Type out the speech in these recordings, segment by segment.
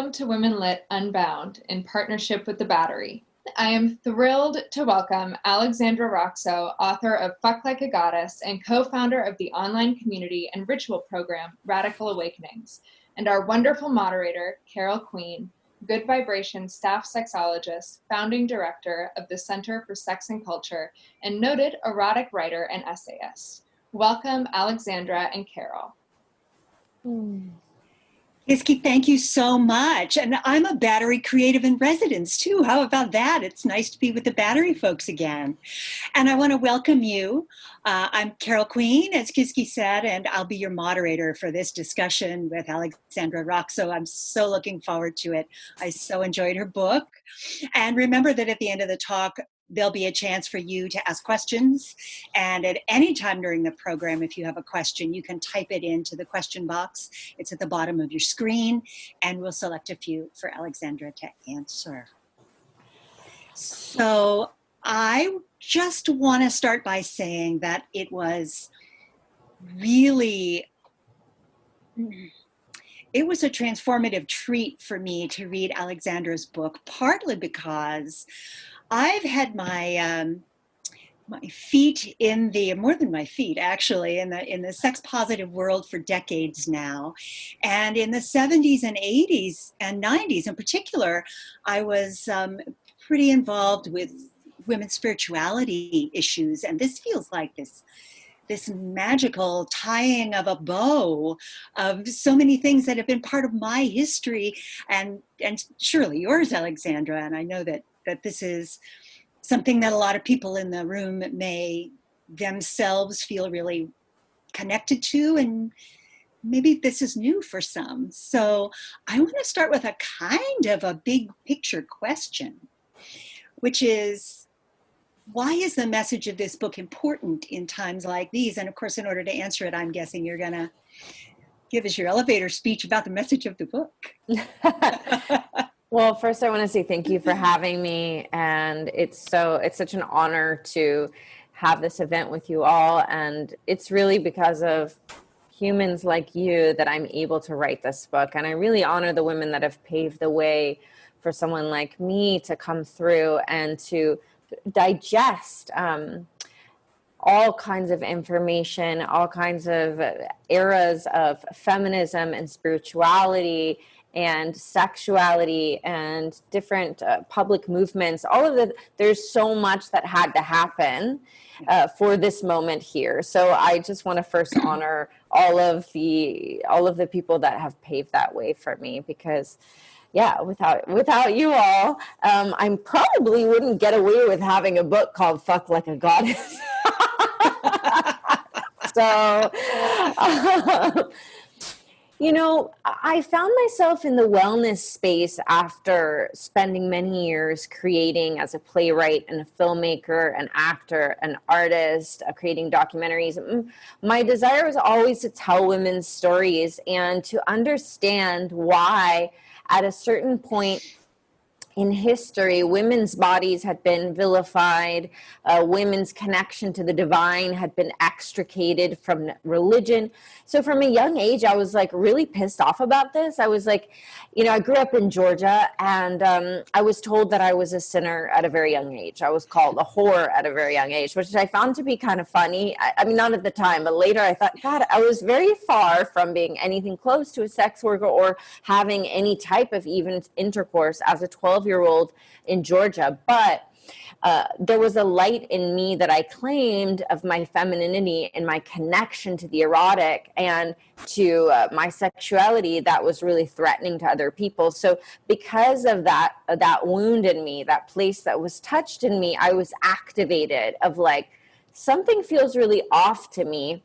Welcome to Women Lit Unbound in partnership with The Battery. I am thrilled to welcome Alexandra Roxo, author of Fuck Like a Goddess and co-founder of the online community and ritual program Radical Awakenings, and our wonderful moderator, Carol Queen, Good Vibration staff sexologist, founding director of the Center for Sex and Culture, and noted erotic writer and essayist. Welcome, Alexandra and Carol. Iski, thank you so much. And I'm a Battery creative in residence too. How about that? It's nice to be with the Battery folks again. And I want to welcome you. I'm Carol Queen, as Kiski said, and I'll be your moderator for this discussion with Alexandra Roxo. I'm so looking forward to it. I so enjoyed her book. And remember that at the end of the talk, there'll be a chance for you to ask questions. And at any time during the program, if you have a question, you can type it into the question box. It's at the bottom of your screen, and we'll select a few for Alexandra to answer. So I just want to start by saying that it was really, it was a transformative treat for me to read Alexandra's book, partly because I've had my feet in the, more than my feet actually, in the sex positive world for decades now. And in the 70s and 80s and 90s in particular, I was pretty involved with women's spirituality issues. And this feels like this magical tying of a bow of so many things that have been part of my history and surely yours, Alexandra. And I know that this is something that a lot of people in the room may themselves feel really connected to, and maybe this is new for some. So I want to start with a kind of a big picture question, which is, why is the message of this book important in times like these? And of course, in order to answer it, I'm guessing you're going to give us your elevator speech about the message of the book. Well, first I want to say thank you for having me, and it's such an honor to have this event with you all, and it's really because of humans like you that I'm able to write this book, and I really honor the women that have paved the way for someone like me to come through and to digest all kinds of information, all kinds of eras of feminism and spirituality and sexuality and different public movements, there's so much that had to happen for this moment here. So I just want to first honor all of the people that have paved that way for me, because without you all, I probably wouldn't get away with having a book called Fuck Like a Goddess. So, I found myself in the wellness space after spending many years creating as a playwright and a filmmaker, an actor, an artist, creating documentaries. My desire was always to tell women's stories and to understand why at a certain point in history, women's bodies had been vilified, women's connection to the divine had been extricated from religion. So from a young age, I was like really pissed off about this. I was like, I grew up in Georgia, and I was told that I was a sinner at a very young age. I was called a whore at a very young age, which I found to be kind of funny. I mean, not at the time, but later I thought, God, I was very far from being anything close to a sex worker or having any type of even intercourse as a 12-year-old in Georgia. But there was a light in me that I claimed of my femininity and my connection to the erotic and to my sexuality that was really threatening to other people. So because of that wound in me, that place that was touched in me, I was activated of like, something feels really off to me.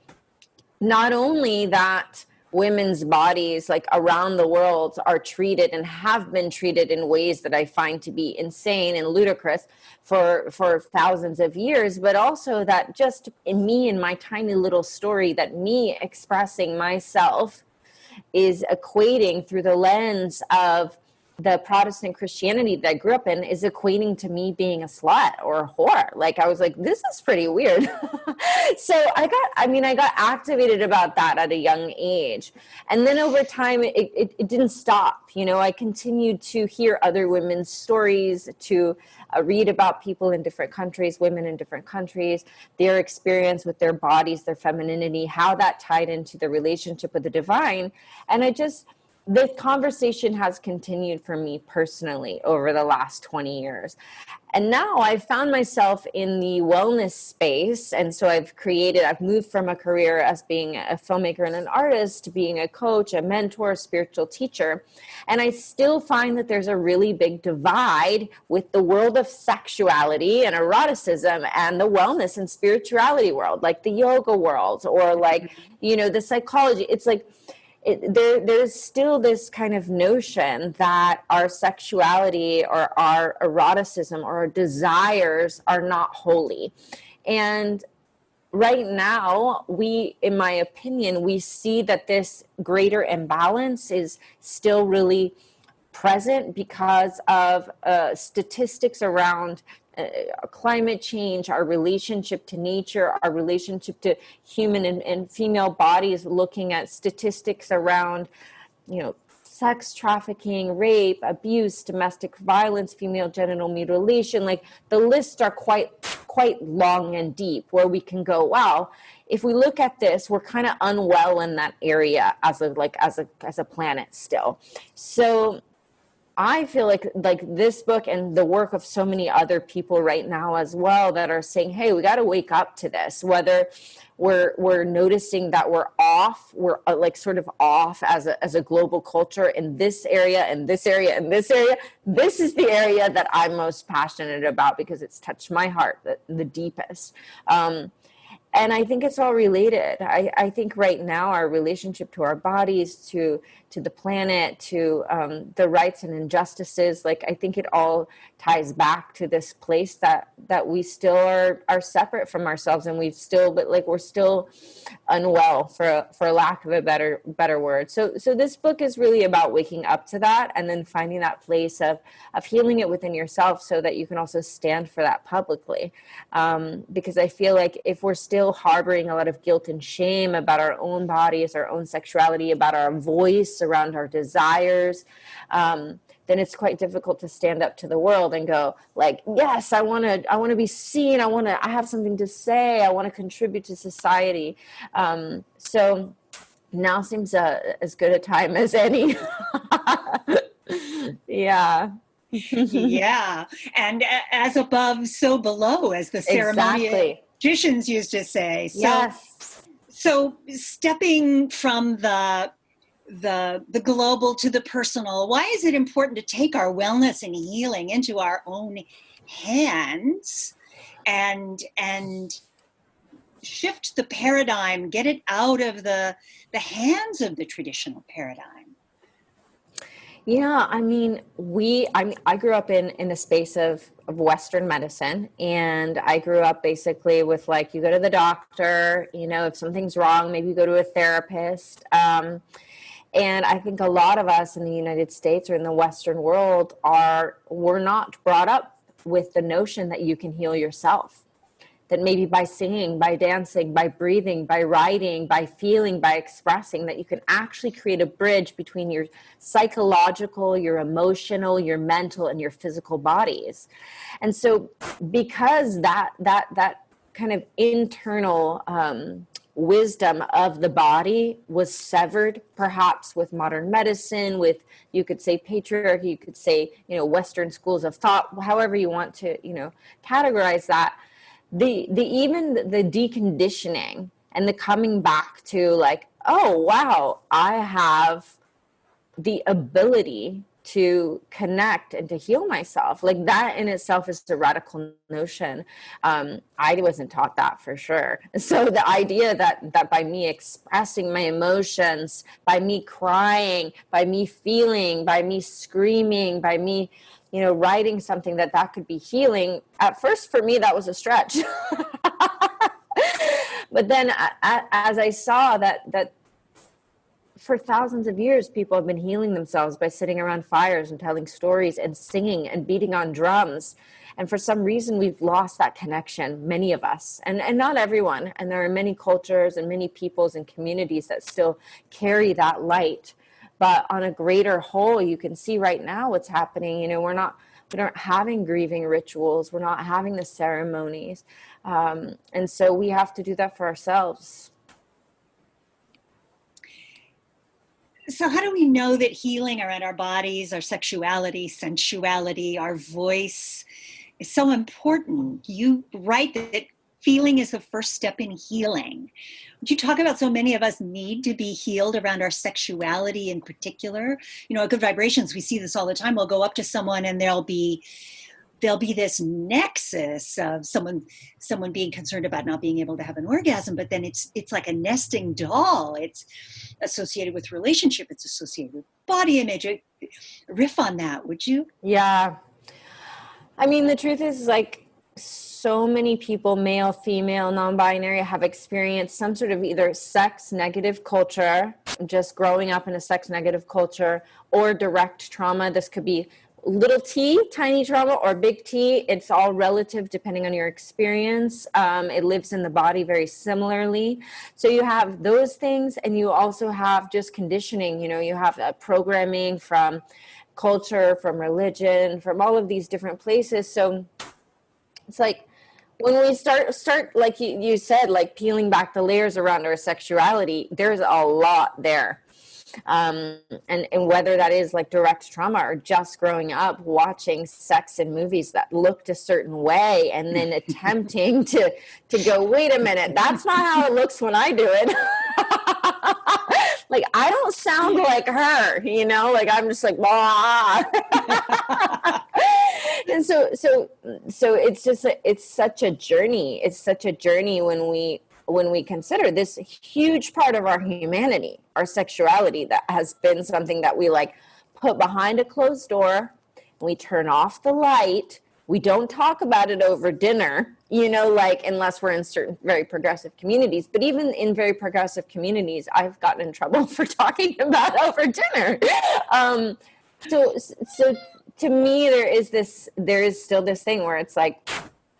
Not only that women's bodies like around the world are treated and have been treated in ways that I find to be insane and ludicrous for thousands of years, but also that just in me and my tiny little story, that me expressing myself is equating through the lens of the Protestant Christianity that I grew up in is equating to me being a slut or a whore. Like, I was like, this is pretty weird. So I got activated about that at a young age. And then over time, it didn't stop. You know, I continued to hear other women's stories, to read about people in different countries, women in different countries, their experience with their bodies, their femininity, how that tied into the relationship with the divine. And the conversation has continued for me personally over the last 20 years. And now I've found myself in the wellness space. And so I've moved from a career as being a filmmaker and an artist to being a coach, a mentor, a spiritual teacher. And I still find that there's a really big divide with the world of sexuality and eroticism and the wellness and spirituality world, like the yoga world, or like, you know, the psychology. It's like, there's still this kind of notion that our sexuality or our eroticism or our desires are not holy. And right now, in my opinion, we see that this greater imbalance is still really present because of statistics around climate change, our relationship to nature, our relationship to human and female bodies, looking at statistics around, you know, sex trafficking, rape, abuse, domestic violence, female genital mutilation. Like, the lists are quite long and deep, where we can go, wow, if we look at this, we're kind of unwell in that area as a planet still. So I feel like this book and the work of so many other people right now as well that are saying, hey, we got to wake up to this, whether we're noticing that we're like sort of off as a global culture in this area, and this area, and this area. This is the area that I'm most passionate about because it's touched my heart the deepest. And I think it's all related. I think right now our relationship to our bodies, to the planet, to the rights and injustices, like, I think it all ties back to this place that we still are separate from ourselves, and we're still unwell, for lack of a better word. So this book is really about waking up to that, and then finding that place of healing it within yourself, so that you can also stand for that publicly. Because I feel like if we're still harboring a lot of guilt and shame about our own bodies, our own sexuality, about our voice, around our desires, then it's quite difficult to stand up to the world and go, like, yes, I want to be seen. I have something to say. I want to contribute to society. So now seems as good a time as any. Yeah. Yeah. And as above, so below, as the ceremonial magicians used to say. So, yes. So stepping from the global to the personal, why is it important to take our wellness and healing into our own hands and shift the paradigm, get it out of the hands of the traditional paradigm? Yeah, I mean, I grew up in the space of Western medicine, and I grew up basically with, like, you go to the doctor, you know, if something's wrong, maybe you go to a therapist. And I think a lot of us in the United States or in the Western world we're not brought up with the notion that you can heal yourself. That maybe by singing, by dancing, by breathing, by writing, by feeling, by expressing, that you can actually create a bridge between your psychological, your emotional, your mental, and your physical bodies. And so because that kind of internal wisdom of the body was severed, perhaps with modern medicine, with, you could say, patriarchy, you could say, you know, Western schools of thought, however you want to, you know, categorize that. Even the deconditioning and the coming back to, like, oh, wow, I have the ability to connect and to heal myself. Like, that in itself is a radical notion. I wasn't taught that, for sure. So the idea that by me expressing my emotions, by me crying, by me feeling, by me screaming, by me, you know, writing something, that could be healing. At first, for me, that was a stretch. But then as I saw that for thousands of years, people have been healing themselves by sitting around fires and telling stories and singing and beating on drums. And for some reason, we've lost that connection, many of us, and not everyone. And there are many cultures and many peoples and communities that still carry that light. But on a greater whole, you can see right now what's happening. You know, we aren't having grieving rituals. We're not having the ceremonies. And so we have to do that for ourselves. So how do we know that healing around our bodies, our sexuality, sensuality, our voice is so important? You write that feeling is the first step in healing. Would you talk about so many of us need to be healed around our sexuality in particular? You know, at Good Vibrations, we see this all the time. We'll go up to someone and there'll be this nexus of someone being concerned about not being able to have an orgasm, but then it's like a nesting doll. It's associated with relationship. It's associated with body image. Riff on that, would you? Yeah. I mean, the truth is, like, so many people, male, female, non-binary, have experienced some sort of either sex negative culture, just growing up in a sex negative culture, or direct trauma. This could be little t, tiny trauma, or big T. It's all relative depending on your experience. It lives in the body very similarly. So you have those things, and you also have just conditioning. You know, you have programming from culture, from religion, from all of these different places. So it's like when we start like you said, like peeling back the layers around our sexuality, there's a lot there. And whether that is like direct trauma or just growing up watching sex in movies that looked a certain way and then attempting to go, wait a minute, that's not how it looks when I do it. Like, I don't sound like her, you know, like I'm just like, blah. And so it's just, it's such a journey. It's such a journey when we consider this huge part of our humanity, our sexuality, that has been something that we like put behind a closed door. We turn off the light. We don't talk about it over dinner, you know, like, unless we're in certain very progressive communities. But even in very progressive communities, I've gotten in trouble for talking about over dinner. So to me, there is still this thing where it's like,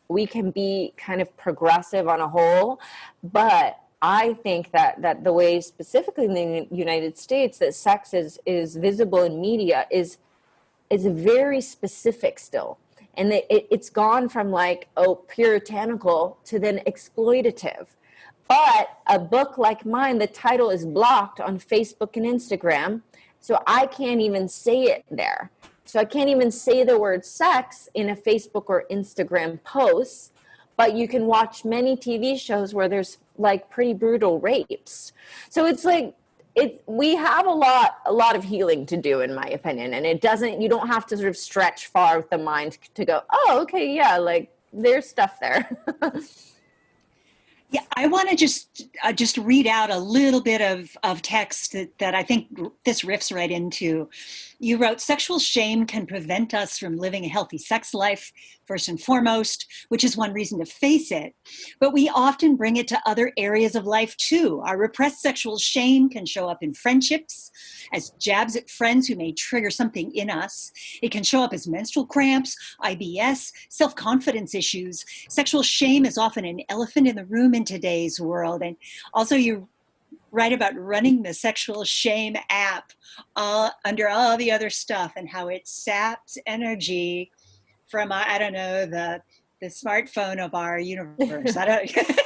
we can be kind of progressive on a whole, but I think that the way, specifically in the United States, that sex is visible in media is very specific still. And it's gone from like, puritanical to then exploitative. But a book like mine, the title is blocked on Facebook and Instagram, so I can't even say it there. So I can't even say the word sex in a Facebook or Instagram post, but you can watch many TV shows where there's like pretty brutal rapes. So it's like, we have a lot of healing to do, in my opinion. And you don't have to sort of stretch far with the mind to go, oh, okay, yeah, like there's stuff there. Yeah, I want to just read out a little bit of text that I think this riffs right into. You wrote, sexual shame can prevent us from living a healthy sex life, first and foremost, which is one reason to face it. But we often bring it to other areas of life too. Our repressed sexual shame can show up in friendships, as jabs at friends who may trigger something in us. It can show up as menstrual cramps, IBS, self-confidence issues. Sexual shame is often an elephant in the room in today's world. And also you write about running the sexual shame app under all the other stuff and how it saps energy from, I don't know, the smartphone of our universe. I don't.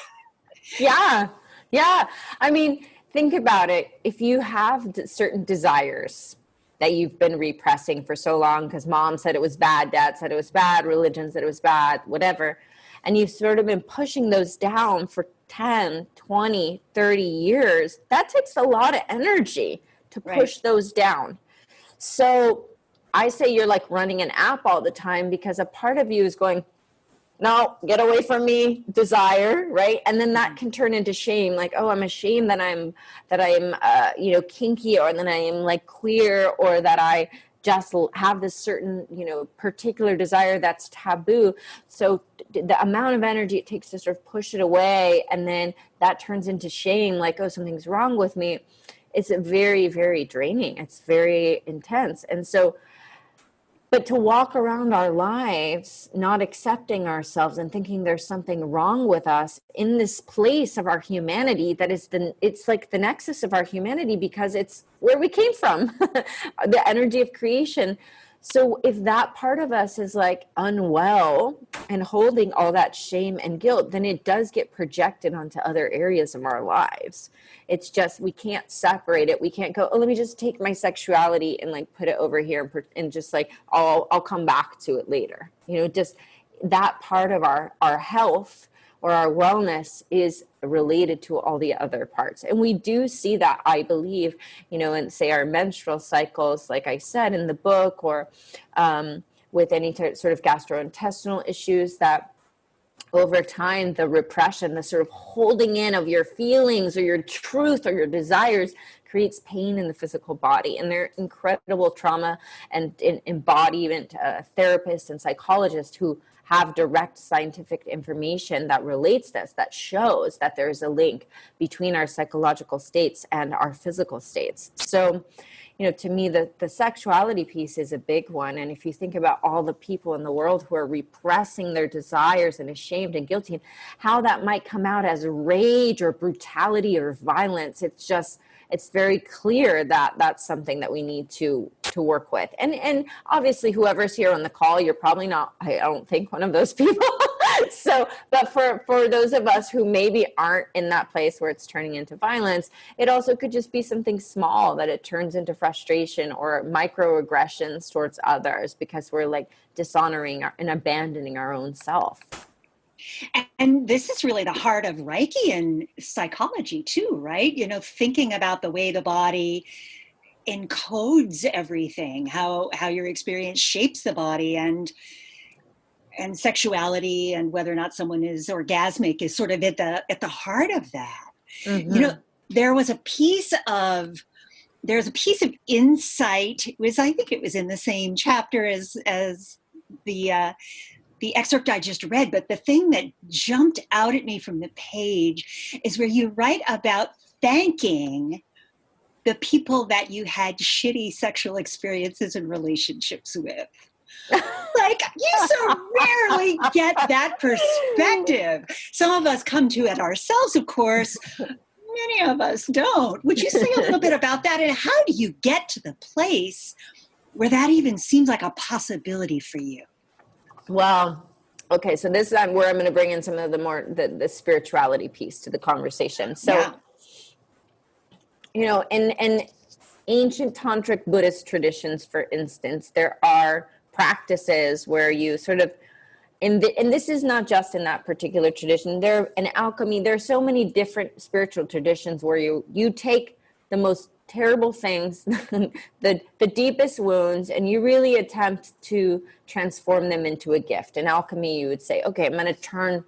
Yeah. I mean, think about it. If you have certain desires that you've been repressing for so long because mom said it was bad, dad said it was bad, religion said it was bad, whatever, and you've sort of been pushing those down for 10, 20, 30 years, that takes a lot of energy to push those down. So I say you're like running an app all the time because a part of you is going, no, get away from me, desire, right? And then that can turn into shame, like, oh, I'm ashamed that I'm kinky, or that I am like queer, or that I just have this certain, particular desire that's taboo. So the amount of energy it takes to sort of push it away, and then that turns into shame, like, oh, something's wrong with me, it's a very, very draining. It's very intense. And so, but to walk around our lives not accepting ourselves and thinking there's something wrong with us in this place of our humanity that is it's like the nexus of our humanity, because it's where we came from, the energy of creation. So if that part of us is like unwell and holding all that shame and guilt, then it does get projected onto other areas of our lives. It's just, we can't separate it. We can't go, oh, let me just take my sexuality and like put it over here and just like, I'll come back to it later. You know, just that part of our health or our wellness is related to all the other parts. And we do see that, I believe, you know, in say our menstrual cycles, like I said in the book, or with any sort of gastrointestinal issues, that over time, the repression, the sort of holding in of your feelings or your truth or your desires creates pain in the physical body. And there are incredible trauma and embodiment therapists and psychologists who have direct scientific information that relates this, that shows that there is a link between our psychological states and our physical states. So, you know, to me, the sexuality piece is a big one. And if you think about all the people in the world who are repressing their desires and ashamed and guilty, and how that might come out as rage or brutality or violence, it's very clear that that's something that we need to work with. And obviously, whoever's here on the call, you're probably not, I don't think, one of those people. So, but for those of us who maybe aren't in that place where it's turning into violence, it also could just be something small that it turns into frustration or microaggressions towards others because we're like dishonoring and abandoning our own self. And this is really the heart of Reiki and psychology too, right? You know, thinking about the way the body encodes everything, how your experience shapes the body, and sexuality, and whether or not someone is orgasmic is sort of at the heart of that. Mm-hmm. You know, there's a piece of insight. I think it was in the same chapter as the excerpt I just read, but the thing that jumped out at me from the page is where you write about thanking the people that you had shitty sexual experiences and relationships with. Like, you so rarely get that perspective. Some of us come to it ourselves, of course. Many of us don't. Would you say a little bit about that? And how do you get to the place where that even seems like a possibility for you? Well, okay, so this is where I'm going to bring in some of the spirituality piece to the conversation. So, yeah. You know, in ancient tantric Buddhist traditions, for instance, there are practices where you sort of, and this is not just in that particular tradition. In alchemy, there are so many different spiritual traditions where you take the most terrible things, the deepest wounds, and you really attempt to transform them into a gift. In alchemy, you would say, okay, I'm going to turn,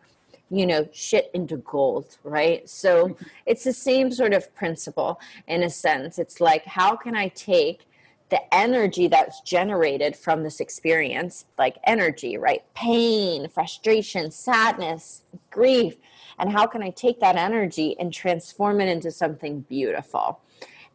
you know, shit into gold, right? So it's the same sort of principle in a sense. It's like, how can I take the energy that's generated from this experience, like energy, right? Pain, frustration, sadness, grief, and how can I take that energy and transform it into something beautiful?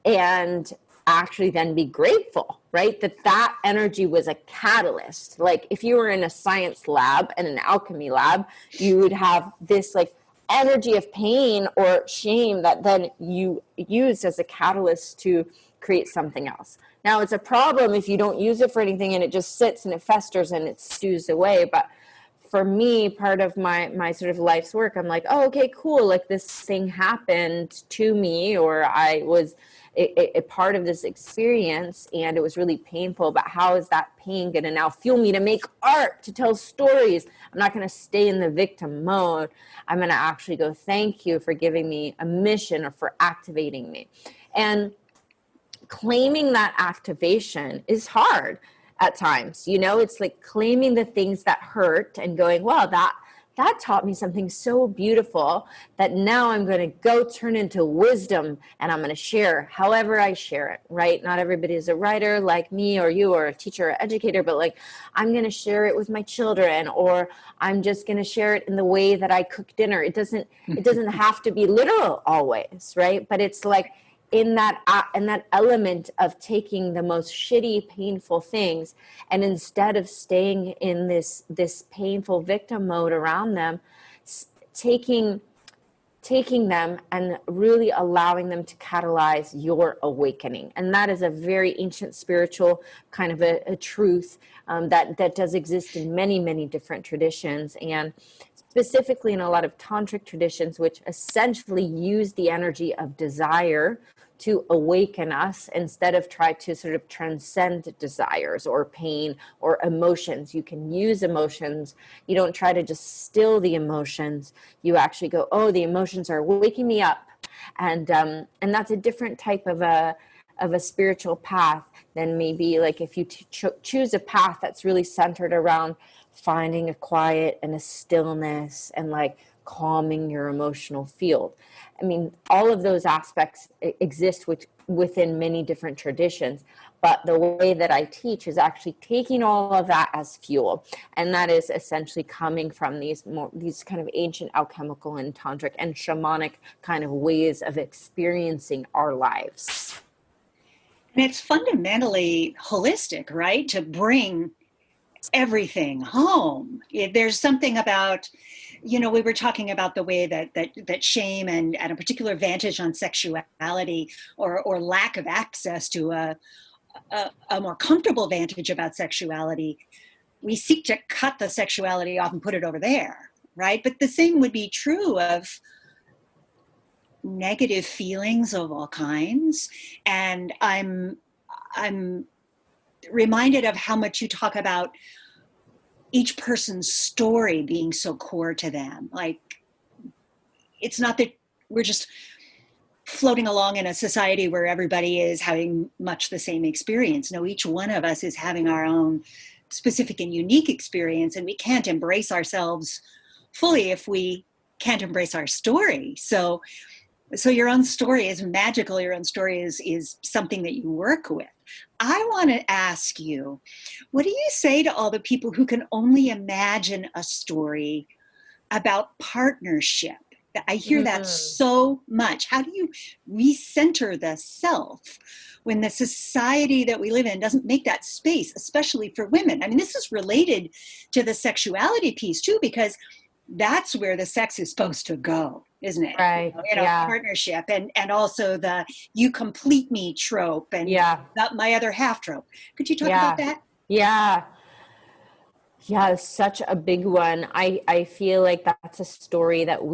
And actually then be grateful, right? That energy was a catalyst. Like if you were in a science lab and an alchemy lab, you would have this like energy of pain or shame that then you use as a catalyst to create something else. Now it's a problem if you don't use it for anything and it just sits and it festers and it stews away. But for me, part of my sort of life's work, I'm like, oh, okay, cool. Like this thing happened to me, or I was a part of this experience and it was really painful, but how is that pain going to now fuel me to make art, to tell stories? I'm not going to stay in the victim mode. I'm going to actually go, thank you for giving me a mission or for activating me. And claiming that activation is hard at times. You know, it's like claiming the things that hurt and going, wow, that taught me something so beautiful that now I'm going to go turn into wisdom and I'm going to share however I share it, right? Not everybody is a writer like me or you or a teacher or educator, but like I'm going to share it with my children, or I'm just going to share it in the way that I cook dinner. It doesn't have to be literal always, right? But it's like, in that element of taking the most shitty, painful things, and instead of staying in this painful victim mode around them, taking them and really allowing them to catalyze your awakening. And that is a very ancient spiritual kind of a truth that does exist in many, many different traditions, and specifically in a lot of tantric traditions, which essentially use the energy of desire to awaken us instead of try to sort of transcend desires or pain or emotions. You can use emotions. You don't try to just still the emotions. You actually go, oh, the emotions are waking me up. And that's a different type of a spiritual path than maybe like if you choose a path that's really centered around finding a quiet and a stillness and like calming your emotional field. I mean, all of those aspects exist within many different traditions, but the way that I teach is actually taking all of that as fuel, and that is essentially coming from these kind of ancient alchemical and tantric and shamanic kind of ways of experiencing our lives. And it's fundamentally holistic, right? To bring everything home. There's something about, we were talking about the way that shame and a particular vantage on sexuality or lack of access to a more comfortable vantage about sexuality, we seek to cut the sexuality off and put it over there, right? But the same would be true of negative feelings of all kinds. And I'm reminded of how much you talk about each person's story being so core to them. Like, it's not that we're just floating along in a society where everybody is having much the same experience. No, each one of us is having our own specific and unique experience, and we can't embrace ourselves fully if we can't embrace our story. So your own story is magical. Your own story is something that you work with. I want to ask you, what do you say to all the people who can only imagine a story about partnership? I hear that so much. How do you recenter the self when the society that we live in doesn't make that space, especially for women? I mean, this is related to the sexuality piece too, because that's where the sex is supposed to go, isn't it? Right. Partnership and also the you complete me trope and not my other half trope. Could you talk about that? Yeah, it's such a big one. I feel like that's a story that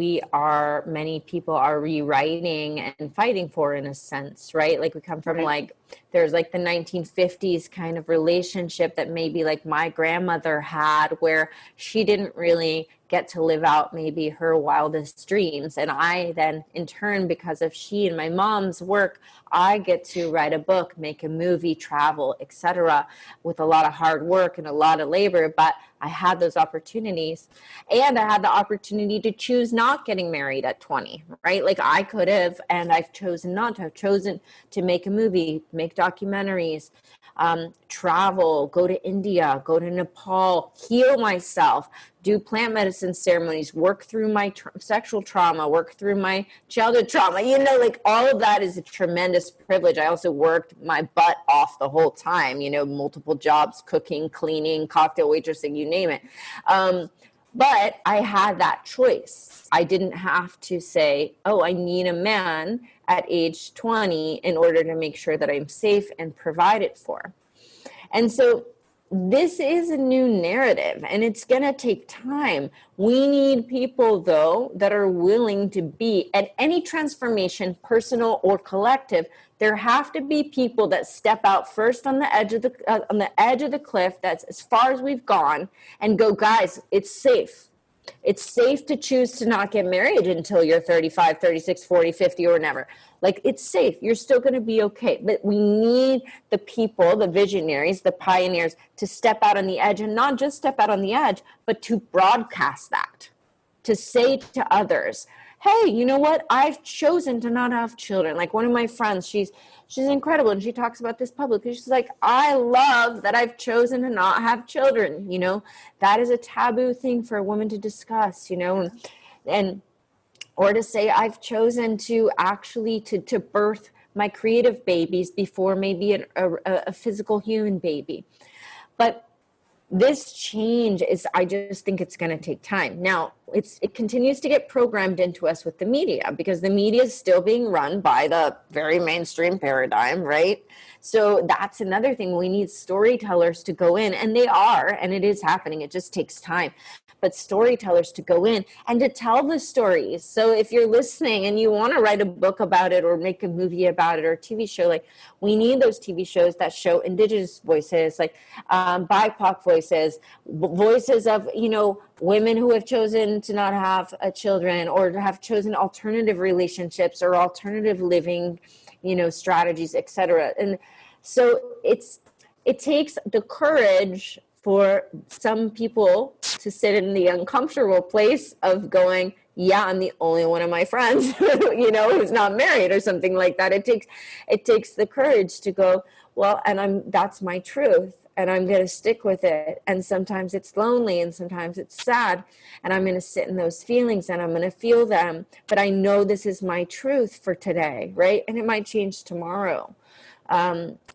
many people are rewriting and fighting for, in a sense, right? Like, we come from there's like the 1950s kind of relationship that maybe like my grandmother had, where she didn't really get to live out maybe her wildest dreams. And I then, in turn, because of she and my mom's work, I get to write a book, make a movie, travel, etc., with a lot of hard work and a lot of labor. But I had those opportunities, and I had the opportunity to choose not getting married at 20, right? Like, I could have, and I've chosen not to. I've chosen to make a movie, make documentaries, travel, go to India, go to Nepal, heal myself, do plant medicine ceremonies, work through my sexual trauma, work through my childhood trauma. Like, all of that is a tremendous privilege. I also worked my butt off the whole time, multiple jobs, cooking, cleaning, cocktail waitressing, you name it. But I had that choice. I didn't have to say, oh, I need a man at age 20 in order to make sure that I'm safe and provided for. And so this is a new narrative, and it's going to take time. We need people, though, that are willing to be at any transformation, personal or collective. There have to be people that step out first on the edge of the cliff. That's as far as we've gone, and go, guys, it's safe. It's safe to choose to not get married until you're 35, 36, 40, 50, or whatever. Like, it's safe. You're still going to be okay. But we need the people, the visionaries, the pioneers, to step out on the edge, and not just step out on the edge, but to broadcast that, to say to others, hey, you know what? I've chosen to not have children. Like, one of my friends, she's incredible, and she talks about this publicly. She's like, I love that I've chosen to not have children. That is a taboo thing for a woman to discuss, and or to say, I've chosen to actually to birth my creative babies before maybe a physical human baby. But this change is, I just think it's going to take time. Now, it continues to get programmed into us with the media, because the media is still being run by the very mainstream paradigm, right? So that's another thing. We need storytellers to go in, and they are, and it is happening. It just takes time. But storytellers to go in and to tell the stories. So if you're listening and you want to write a book about it or make a movie about it or a TV show, like, we need those TV shows that show Indigenous voices, like BIPOC voices, voices of, you know, women who have chosen to not have children or have chosen alternative relationships or alternative living, you know, strategies, etc. And so it takes the courage for some people to sit in the uncomfortable place of going, yeah, I'm the only one of my friends, you know, who's not married or something like that. It takes the courage to go, well, and that's my truth, and I'm going to stick with it. And sometimes it's lonely, and sometimes it's sad, and I'm going to sit in those feelings, and I'm going to feel them. But I know this is my truth for today, right? And it might change tomorrow.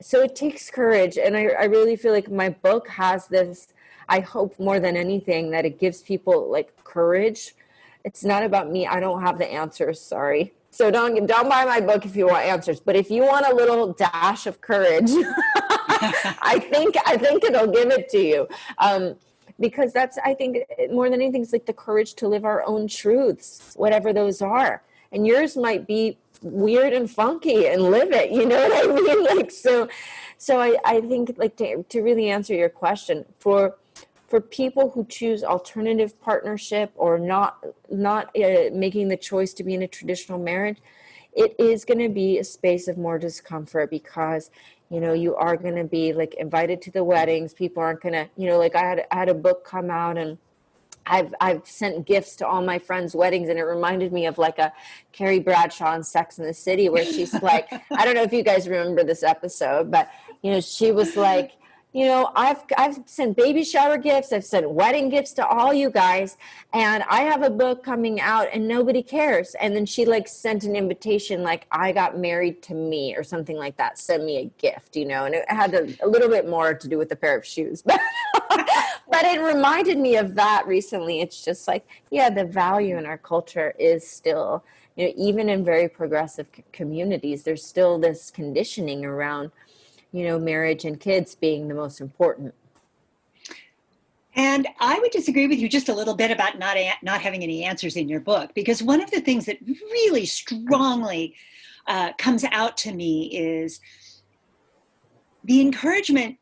So it takes courage. And I really feel like my book has this, I hope more than anything, that it gives people like courage. It's not about me. I don't have the answers. Sorry. So don't buy my book if you want answers, but if you want a little dash of courage, I think it'll give it to you. Because that's, I think more than anything, it's like the courage to live our own truths, whatever those are. And yours might be weird and funky, and live it, you know what I mean? Like, so I think, like, to really answer your question, for people who choose alternative partnership or not making the choice to be in a traditional marriage, it is going to be a space of more discomfort, because, you know, you are going to be like invited to the weddings. People aren't going to, you know, like I had a book come out, and I've sent gifts to all my friends' weddings, and it reminded me of like a Carrie Bradshaw in Sex and the City, where she's like, I don't know if you guys remember this episode, but, you know, she was like, you know, I've sent baby shower gifts, I've sent wedding gifts to all you guys, and I have a book coming out and nobody cares. And then she like sent an invitation, like, I got married to me or something like that, send me a gift, you know, and it had a little bit more to do with a pair of shoes. But it reminded me of that recently. It's just like, yeah, the value in our culture is still, you know, even in very progressive communities, there's still this conditioning around, you know, marriage and kids being the most important. And I would disagree with you just a little bit about not having any answers in your book, because one of the things that really strongly comes out to me is the encouragement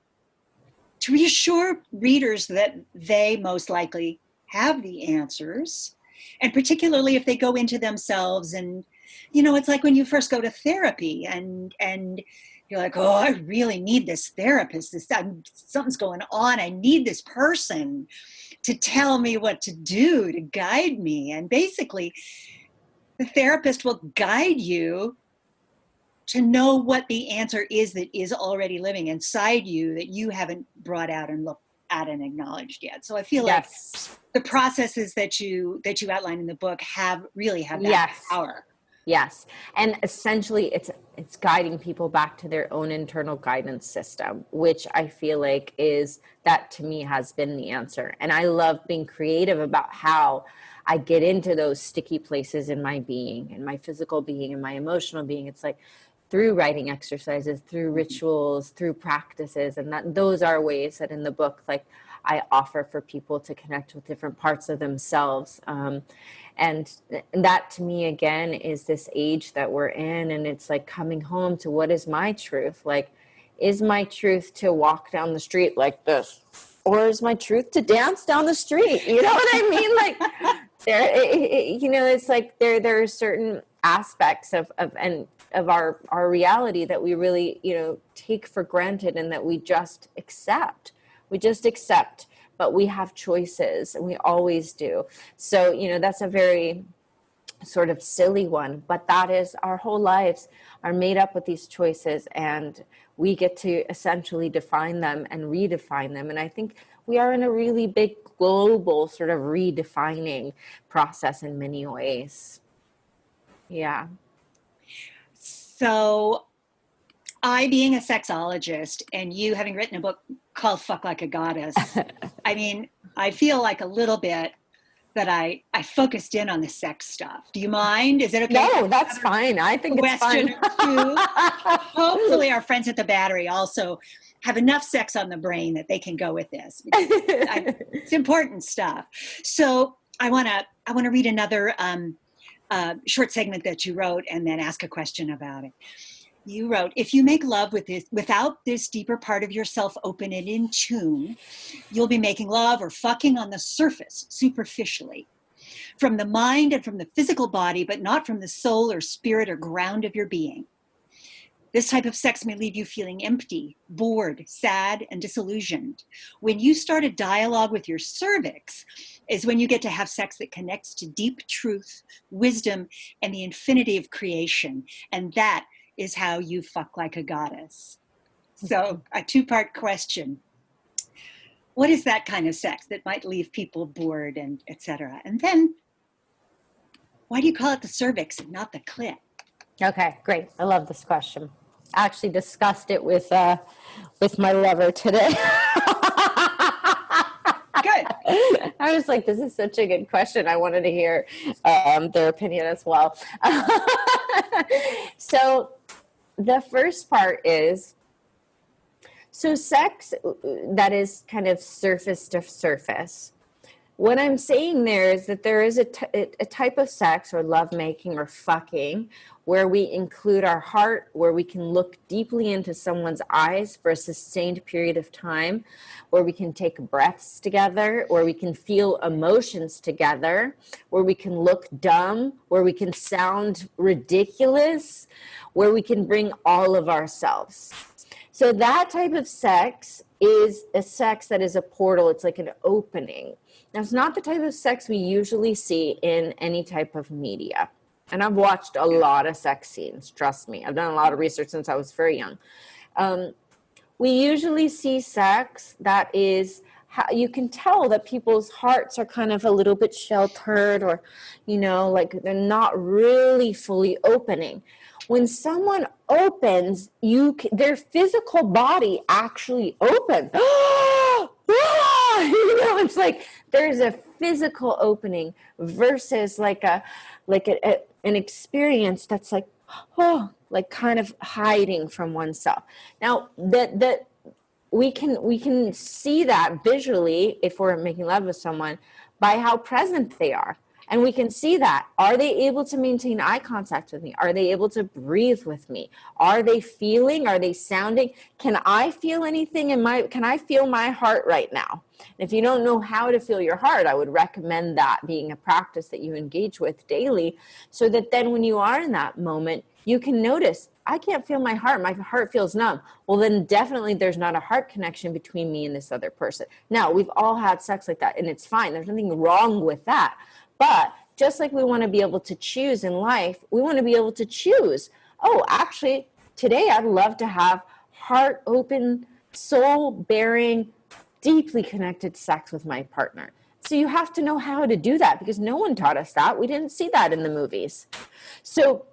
to reassure readers that they most likely have the answers, and particularly if they go into themselves. And, you know, it's like when you first go to therapy and you're like, oh, I really need this therapist. Something's going on. I need this person to tell me what to do, to guide me. And basically, the therapist will guide you to know what the answer is that is already living inside you that you haven't brought out and looked at and acknowledged yet. So I feel like the processes that you outline in the book have that power. Yes. And essentially it's guiding people back to their own internal guidance system, which I feel like that to me has been the answer. And I love being creative about how I get into those sticky places in my being, in my physical being, and my emotional being. It's like through writing exercises, through rituals, through practices. And those are ways that in the book, like, I offer for people to connect with different parts of themselves. And that to me, again, is this age that we're in. And it's like coming home to, what is my truth? Like, is my truth to walk down the street like this? Or is my truth to dance down the street? You know what I mean? Like, you know, it's like there are certain aspects of our reality that we really, you know, take for granted, and that we just accept. But we have choices, and we always do. So, you know, that's a very sort of silly one, but that is, our whole lives are made up with these choices, and we get to essentially define them and redefine them. And I think we are in a really big global sort of redefining process in many ways. Yeah. So I, being a sexologist, and you having written a book called Fuck Like a Goddess, I mean, I feel like a little bit that I focused in on the sex stuff. Do you mind? Is it okay? No, that's fine. I think it's fine. Too. Hopefully our friends at the Battery also have enough sex on the brain that they can go with this. It's important stuff. So I want to read another short segment that you wrote and then ask a question about it. You wrote, if you make love without this deeper part of yourself open and in tune, you'll be making love or fucking on the surface, superficially, from the mind and from the physical body, but not from the soul or spirit or ground of your being. This type of sex may leave you feeling empty, bored, sad, and disillusioned. When you start a dialogue with your cervix is when you get to have sex that connects to deep truth, wisdom, and the infinity of creation. And that is how you fuck like a goddess. So a two-part question. What is that kind of sex that might leave people bored and etc.? And then, why do you call it the cervix and not the clit? Okay, great. I love this question. I actually discussed it with my lover today. Good. I was like, this is such a good question. I wanted to hear their opinion as well. So the first part is, so sex that is kind of surface to surface. What I'm saying there is that there is a type of sex or lovemaking or fucking where we include our heart, where we can look deeply into someone's eyes for a sustained period of time, where we can take breaths together, where we can feel emotions together, where we can look dumb, where we can sound ridiculous, where we can bring all of ourselves. So that type of sex is a sex that is a portal. It's like an opening. Now, it's not the type of sex we usually see in any type of media. And I've watched a lot of sex scenes, trust me. I've done a lot of research since I was very young. We usually see sex that is, you can tell that people's hearts are kind of a little bit sheltered, or, you know, like they're not really fully opening. When someone opens, their physical body actually opens. You know, it's like there's a physical opening versus like an experience that's like, oh, like kind of hiding from oneself. Now that we can see that visually if we're making love with someone by how present they are. And we can see that. Are they able to maintain eye contact with me? Are they able to breathe with me? Are they feeling? Are they sounding? Can I feel anything can I feel my heart right now? And if you don't know how to feel your heart, I would recommend that being a practice that you engage with daily, so that then when you are in that moment, you can notice, I can't feel my heart. My heart feels numb. Well, then definitely there's not a heart connection between me and this other person. Now, we've all had sex like that, and it's fine. There's nothing wrong with that. But just like we want to be able to choose in life, we want to be able to choose, oh, actually, today I'd love to have heart open, soul bearing, deeply connected sex with my partner. So you have to know how to do that, because no one taught us that. We didn't see that in the movies. So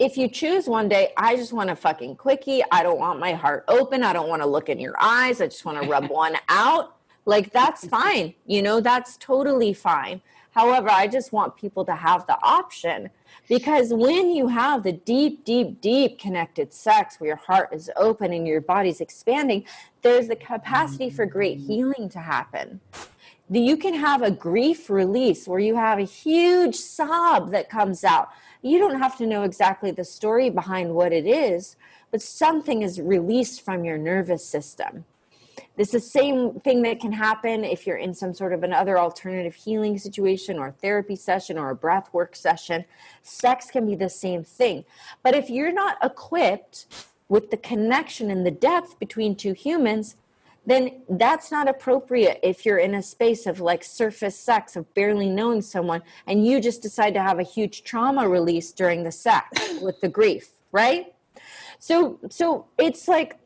if you choose one day, I just want a fucking quickie. I don't want my heart open. I don't want to look in your eyes. I just want to rub one out. Like, that's fine. You know, that's totally fine. However, I just want people to have the option, because when you have the deep, deep, deep connected sex where your heart is open and your body's expanding, there's the capacity for great healing to happen. You can have a grief release where you have a huge sob that comes out. You don't have to know exactly the story behind what it is, but something is released from your nervous system. It's the same thing that can happen if you're in some sort of another alternative healing situation or a therapy session or a breath work session. Sex can be the same thing. But if you're not equipped with the connection and the depth between two humans, then that's not appropriate if you're in a space of like surface sex, of barely knowing someone, and you just decide to have a huge trauma release during the sex with the grief, right? So it's like,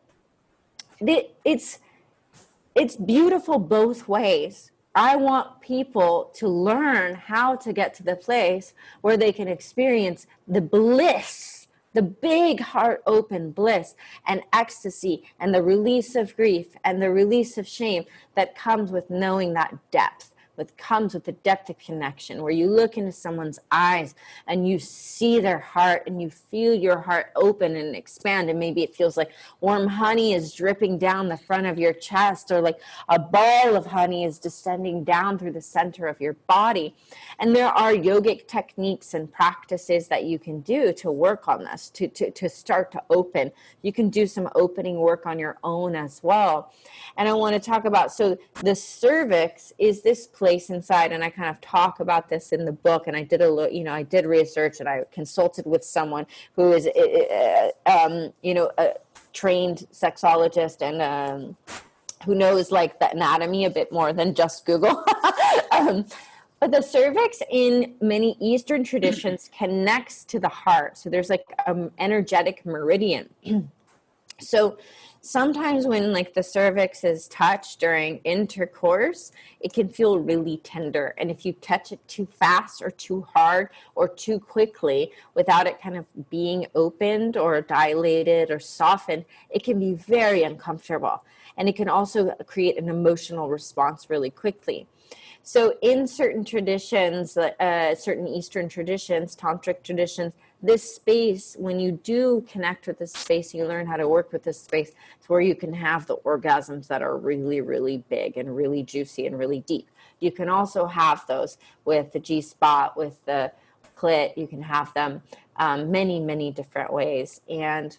it's beautiful both ways. I want people to learn how to get to the place where they can experience the bliss the big heart open bliss and ecstasy and the release of grief and the release of shame that comes with knowing that depth, what comes with the depth of connection, where you look into someone's eyes and you see their heart and you feel your heart open and expand. And maybe it feels like warm honey is dripping down the front of your chest, or like a ball of honey is descending down through the center of your body. And there are yogic techniques and practices that you can do to work on this, to start to open. You can do some opening work on your own as well. And I want to talk about, so the cervix is this place inside, and I kind of talk about this in the book, and I did I did research, and I consulted with someone who is a trained sexologist, and who knows like the anatomy a bit more than just Google. But the cervix in many Eastern traditions connects to the heart, so there's like an energetic meridian. So sometimes when like the cervix is touched during intercourse, it can feel really tender. And if you touch it too fast or too hard or too quickly without it kind of being opened or dilated or softened, it can be very uncomfortable. And it can also create an emotional response really quickly. So in certain traditions, certain Eastern traditions, tantric traditions, this space, when you do connect with this space, you learn how to work with this space, it's where you can have the orgasms that are really, really big and really juicy and really deep. You can also have those with the G-spot, with the clit. You can have them many, many different ways. And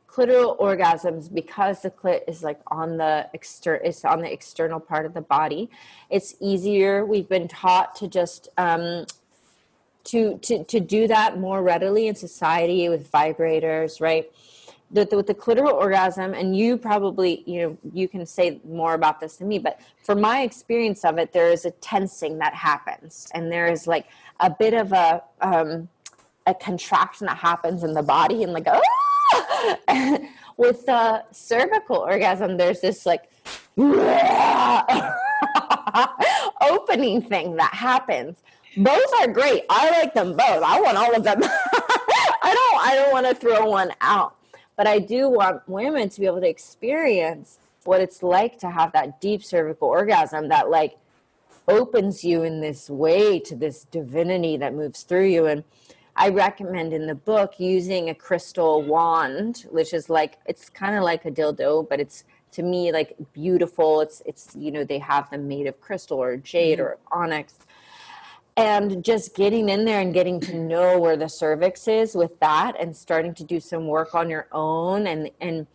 clitoral orgasms, because the clit is like on the external part of the body, it's easier. We've been taught to just to do that more readily in society with vibrators, right? With the clitoral orgasm, and you probably, you can say more about this than me, but from my experience of it, there is a tensing that happens, and there is like a bit of a contraction that happens in the body, and like, oh! With the cervical orgasm, there's this like opening thing that happens. Both are great. I like them both. I want all of them. I don't want to throw one out, but I do want women to be able to experience what it's like to have that deep cervical orgasm that like opens you in this way to this divinity that moves through you. And I recommend in the book using a crystal wand, which is like, it's kind of like a dildo, but it's, to me, like beautiful. It's they have them made of crystal or jade or onyx. And just getting in there and getting to know where the cervix is with that, and starting to do some work on your own. And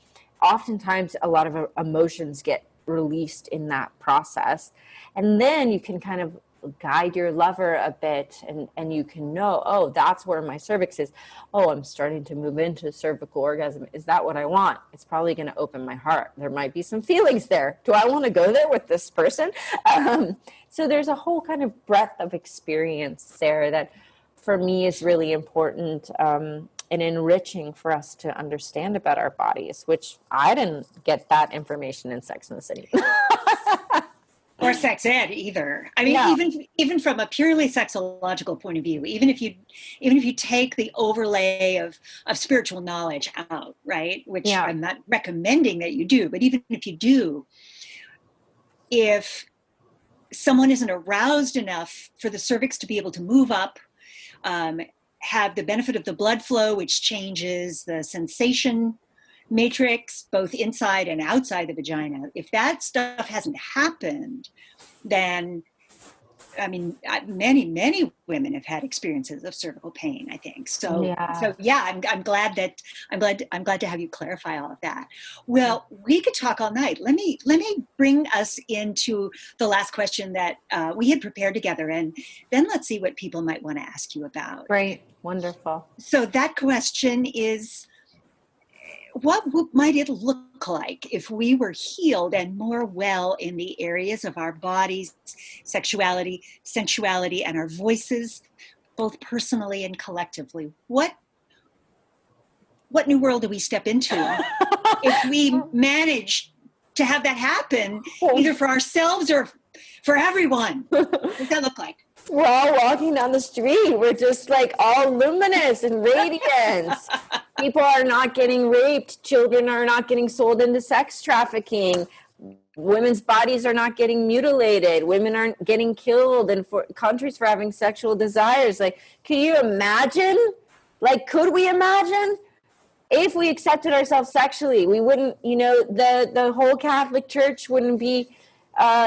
oftentimes a lot of emotions get released in that process. And then you can kind of guide your lover a bit, and you can know, oh, that's where my cervix is. Oh, I'm starting to move into cervical orgasm. Is that what I want? It's probably going to open my heart. There might be some feelings there. Do I want to go there with this person? So there's a whole kind of breadth of experience there that for me is really important and enriching for us to understand about our bodies, which I didn't get that information in Sex and the City. Or sex ed either. I mean, No. even from a purely sexological point of view, even if you take the overlay of spiritual knowledge out, right? Which I'm not recommending that you do, but even if you do, if someone isn't aroused enough for the cervix to be able to move up, have the benefit of the blood flow, which changes the sensation matrix, both inside and outside the vagina. If that stuff hasn't happened, then, I mean, many women have had experiences of cervical pain, I think. So I'm glad to have you clarify all of that. Well, we could talk all night. Let me bring us into the last question that we had prepared together, and then let's see what people might want to ask you about. Great. Wonderful. So that question is, what might it look like if we were healed and more well in the areas of our bodies, sexuality, sensuality, and our voices, both personally and collectively? What new world do we step into if we manage to have that happen, either for ourselves or for everyone? What does that look like? We're all walking down the street. We're just like all luminous and radiant. People are not getting raped. Children are not getting sold into sex trafficking. Women's bodies are not getting mutilated. Women aren't getting killed in countries for having sexual desires. Like, can you imagine? Like, could we imagine? If we accepted ourselves sexually, we wouldn't, the whole Catholic Church wouldn't be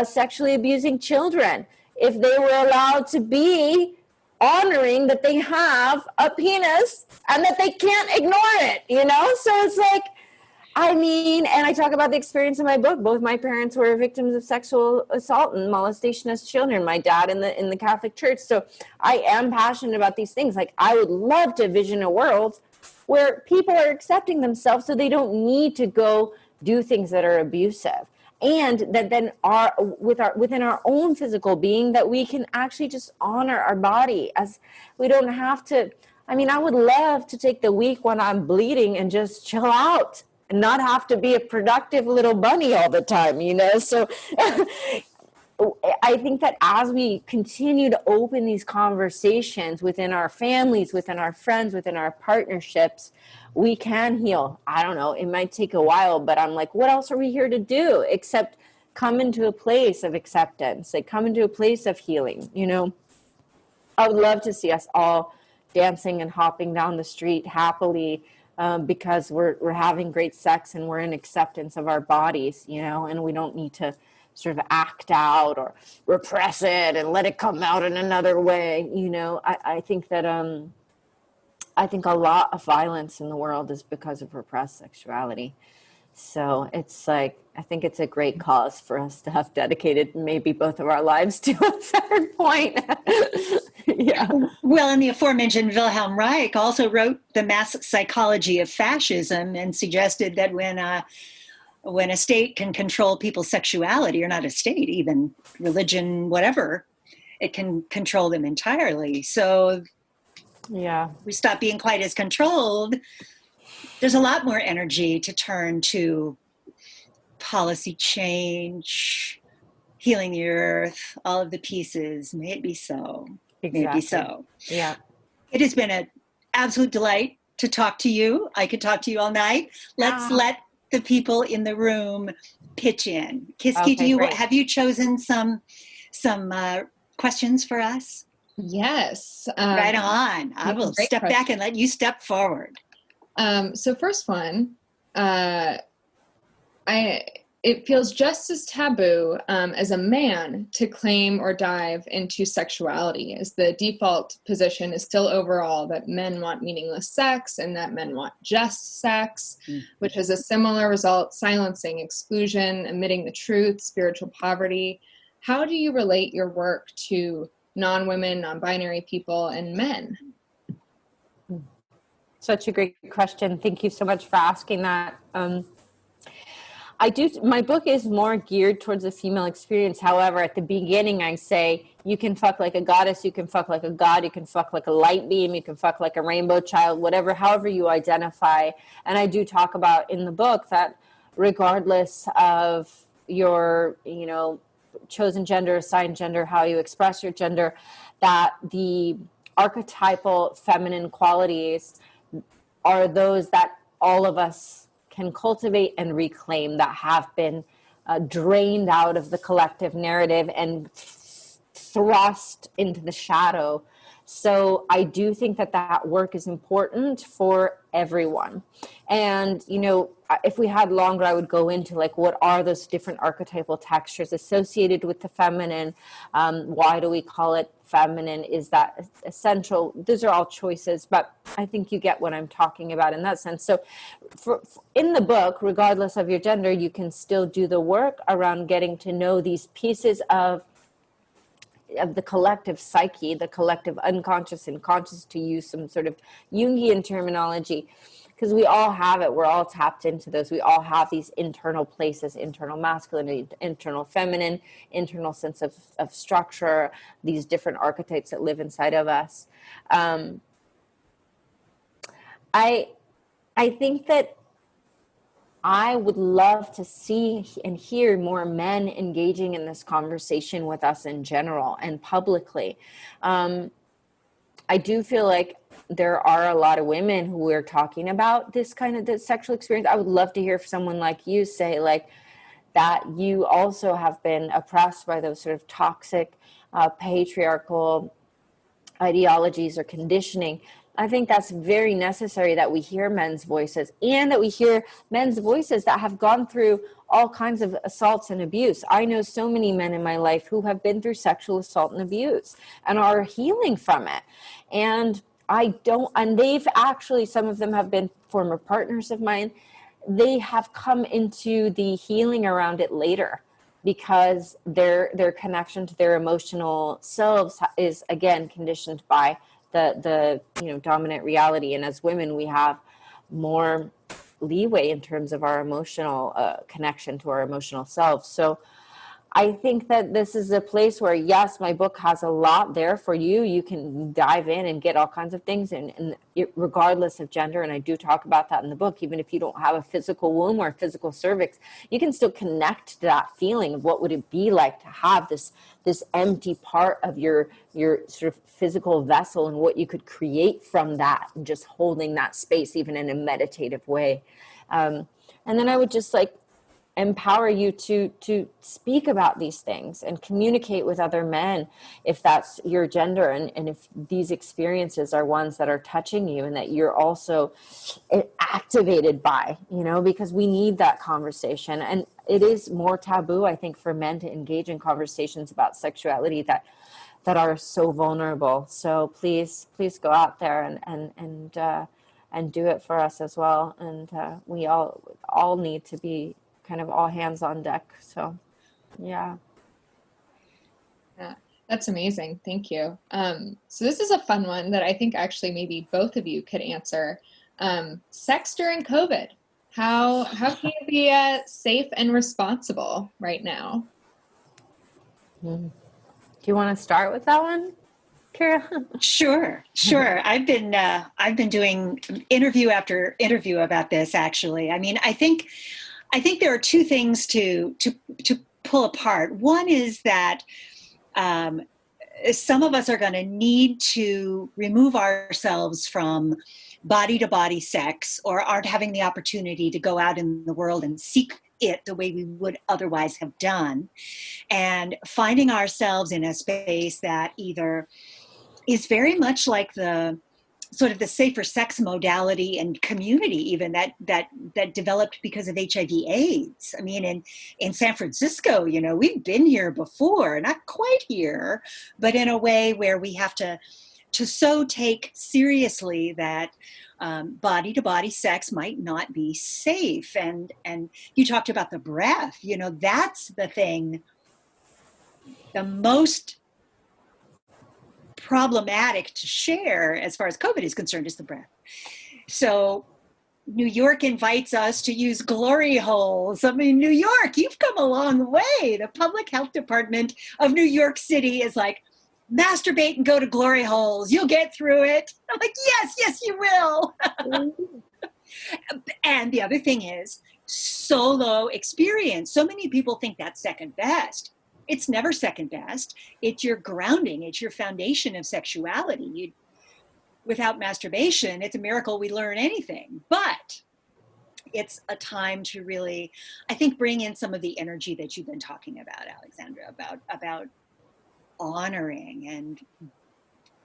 sexually abusing children. If they were allowed to be honoring that they have a penis and that they can't ignore it, So it's like, and I talk about the experience in my book. Both my parents were victims of sexual assault and molestation as children. My dad in the Catholic Church. So I am passionate about these things. Like, I would love to envision a world where people are accepting themselves so they don't need to go do things that are abusive. And that then within our own physical being, that we can actually just honor our body, as we don't have to. I would love to take the week when I'm bleeding and just chill out and not have to be a productive little bunny all the time, So I think that as we continue to open these conversations within our families, within our friends, within our partnerships, we can heal. I don't know, it might take a while, but I'm like, what else are we here to do except come into a place of acceptance, like come into a place of healing, I would love to see us all dancing and hopping down the street happily, because we're having great sex and we're in acceptance of our bodies, and we don't need to sort of act out or repress it and let it come out in another way. I think that I think a lot of violence in the world is because of repressed sexuality. So it's like, I think it's a great cause for us to have dedicated maybe both of our lives to a certain point. Yeah. Well, and the aforementioned Wilhelm Reich also wrote The Mass Psychology of Fascism and suggested that when a state can control people's sexuality, or not a state, even religion, whatever, it can control them entirely. So yeah, we stop being quite as controlled. There's a lot more energy to turn to policy change, healing the earth, all of the pieces. May it be so. exactly. May it be so. Yeah. It has been an absolute delight to talk to you. I could talk to you all night. Let's let the people in the room pitch in. Kiski, Okay, have you chosen some questions for us? Yes. Right on. I will step back and let you step forward. So first one, it feels just as taboo as a man to claim or dive into sexuality, as the default position is still overall that men want meaningless sex and that men want just sex, which has a similar result: silencing, exclusion, omitting the truth, spiritual poverty. How do you relate your work to non-women, non-binary people, and men? Such a great question. Thank you so much for asking that. My book is more geared towards the female experience. However, at the beginning, I say you can fuck like a goddess, you can fuck like a god, you can fuck like a light beam, you can fuck like a rainbow child, however you identify. And I do talk about in the book that regardless of your, chosen gender, assigned gender, how you express your gender, that the archetypal feminine qualities are those that all of us can cultivate and reclaim, that have been drained out of the collective narrative and thrust into the shadow. So I do think that work is important for everyone. And, if we had longer, I would go into like, what are those different archetypal textures associated with the feminine? Why do we call it feminine? Is that essential? Those are all choices, but I think you get what I'm talking about in that sense. So in the book, regardless of your gender, you can still do the work around getting to know these pieces of the collective psyche, the collective unconscious and conscious, to use some sort of Jungian terminology, because we all have it. We're all tapped into those. We all have these internal places: internal masculinity, internal feminine, internal sense of structure, these different archetypes that live inside of us. I think that I would love to see and hear more men engaging in this conversation with us in general and publicly. I do feel like there are a lot of women who are talking about this kind of this sexual experience. I would love to hear someone like you say like that you also have been oppressed by those sort of toxic patriarchal ideologies or conditioning. I think that's very necessary that we hear men's voices and that we hear men's voices that have gone through all kinds of assaults and abuse. I know so many men in my life who have been through sexual assault and abuse and are healing from it. And and they've actually, some of them have been former partners of mine. They have come into the healing around it later because their connection to their emotional selves is again conditioned by the dominant reality. And as women, we have more leeway in terms of our emotional connection to our emotional selves. So I think that this is a place where, yes, my book has a lot there for you. You can dive in and get all kinds of things, and regardless of gender. And I do talk about that in the book. Even if you don't have a physical womb or a physical cervix, you can still connect to that feeling of what would it be like to have this empty part of your sort of physical vessel, and what you could create from that, and just holding that space, even in a meditative way. And then I would just empower you to speak about these things and communicate with other men if that's your gender, and if these experiences are ones that are touching you and that you're also activated by, because we need that conversation. And it is more taboo, I think, for men to engage in conversations about sexuality that are so vulnerable. So please go out there and do it for us as well. And we all need to be kind of all hands on deck. So, yeah. Yeah, that's amazing. Thank you. So this is a fun one that I think actually maybe both of you could answer. Sex during COVID. How can you be safe and responsible right now? Do you want to start with that one, Kara? Sure. I've been doing interview after interview about this, actually. I mean, I think there are two things to pull apart. One is that some of us are going to need to remove ourselves from body-to-body sex, or aren't having the opportunity to go out in the world and seek it the way we would otherwise have done, and finding ourselves in a space that either is very much like the sort of the safer sex modality and community even that developed because of HIV/AIDS. I mean, in San Francisco, we've been here before, not quite here, but in a way where we have to so take seriously that body-to-body sex might not be safe. And you talked about the breath, that's the thing, the most problematic to share as far as COVID is concerned, is the breath. So New York invites us to use glory holes. I mean, New York, you've come a long way. The public health department of New York City is like, masturbate and go to glory holes. You'll get through it. I'm like, yes, you will. And the other thing is solo experience. So many people think that's second best. It's never second best. It's your grounding. It's your foundation of sexuality. Without masturbation, it's a miracle we learn anything. But it's a time to really, I think, bring in some of the energy that you've been talking about, Alexandra, about honoring and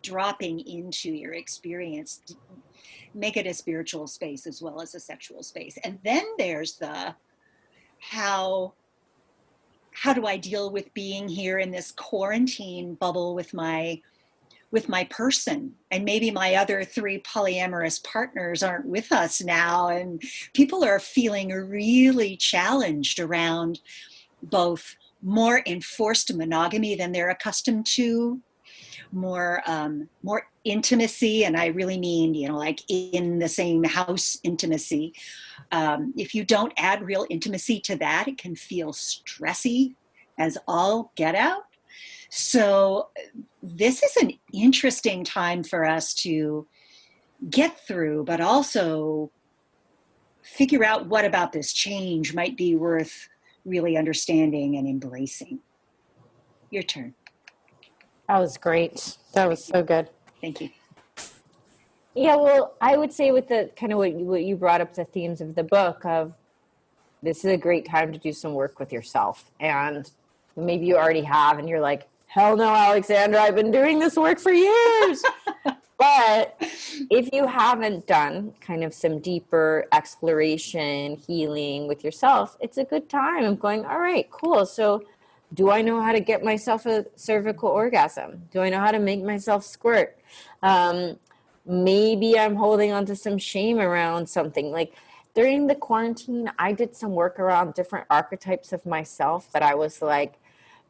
dropping into your experience. Make it a spiritual space as well as a sexual space. And then there's the how do I deal with being here in this quarantine bubble with my person, and maybe my other 3 polyamorous partners aren't with us now, and people are feeling really challenged around both more enforced monogamy than they're accustomed to, more intimacy, and I really mean like in the same house intimacy. If you don't add real intimacy to that, it can feel stressy as all get out. So this is an interesting time for us to get through, but also figure out what about this change might be worth really understanding and embracing. Your turn. That was great. That was so good. Thank you. Yeah, well, I would say with the kind of what you brought up, the themes of the book of this is a great time to do some work with yourself. And maybe you already have, and you're like, hell no, Alexandra, I've been doing this work for years. But if you haven't done kind of some deeper exploration, healing with yourself, it's a good time of going, all right, cool. So do I know how to get myself a cervical orgasm? Do I know how to make myself squirt? Maybe I'm holding on to some shame around something. Like during the quarantine, I did some work around different archetypes of myself that I was like,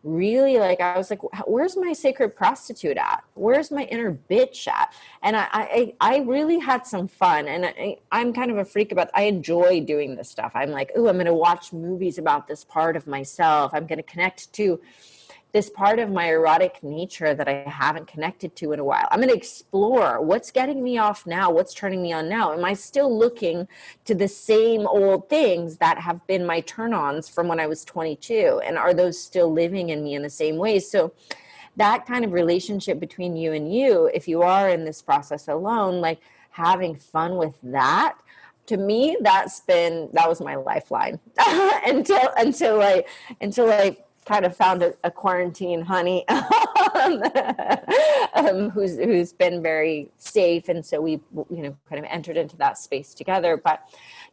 really like, I was like, where's my sacred prostitute at? Where's my inner bitch at? And I really had some fun. And I'm kind of a freak about, I enjoy doing this stuff. I'm like, oh, I'm going to watch movies about this part of myself. I'm going to connect to this part of my erotic nature that I haven't connected to in a while. I'm going to explore what's getting me off now, what's turning me on now. Am I still looking to the same old things that have been my turn-ons from when I was 22? And are those still living in me in the same ways? So that kind of relationship between you and you, if you are in this process alone, like having fun with that, to me, that was my lifeline until I kind of found a quarantine honey who's been very safe. And so we, kind of entered into that space together. But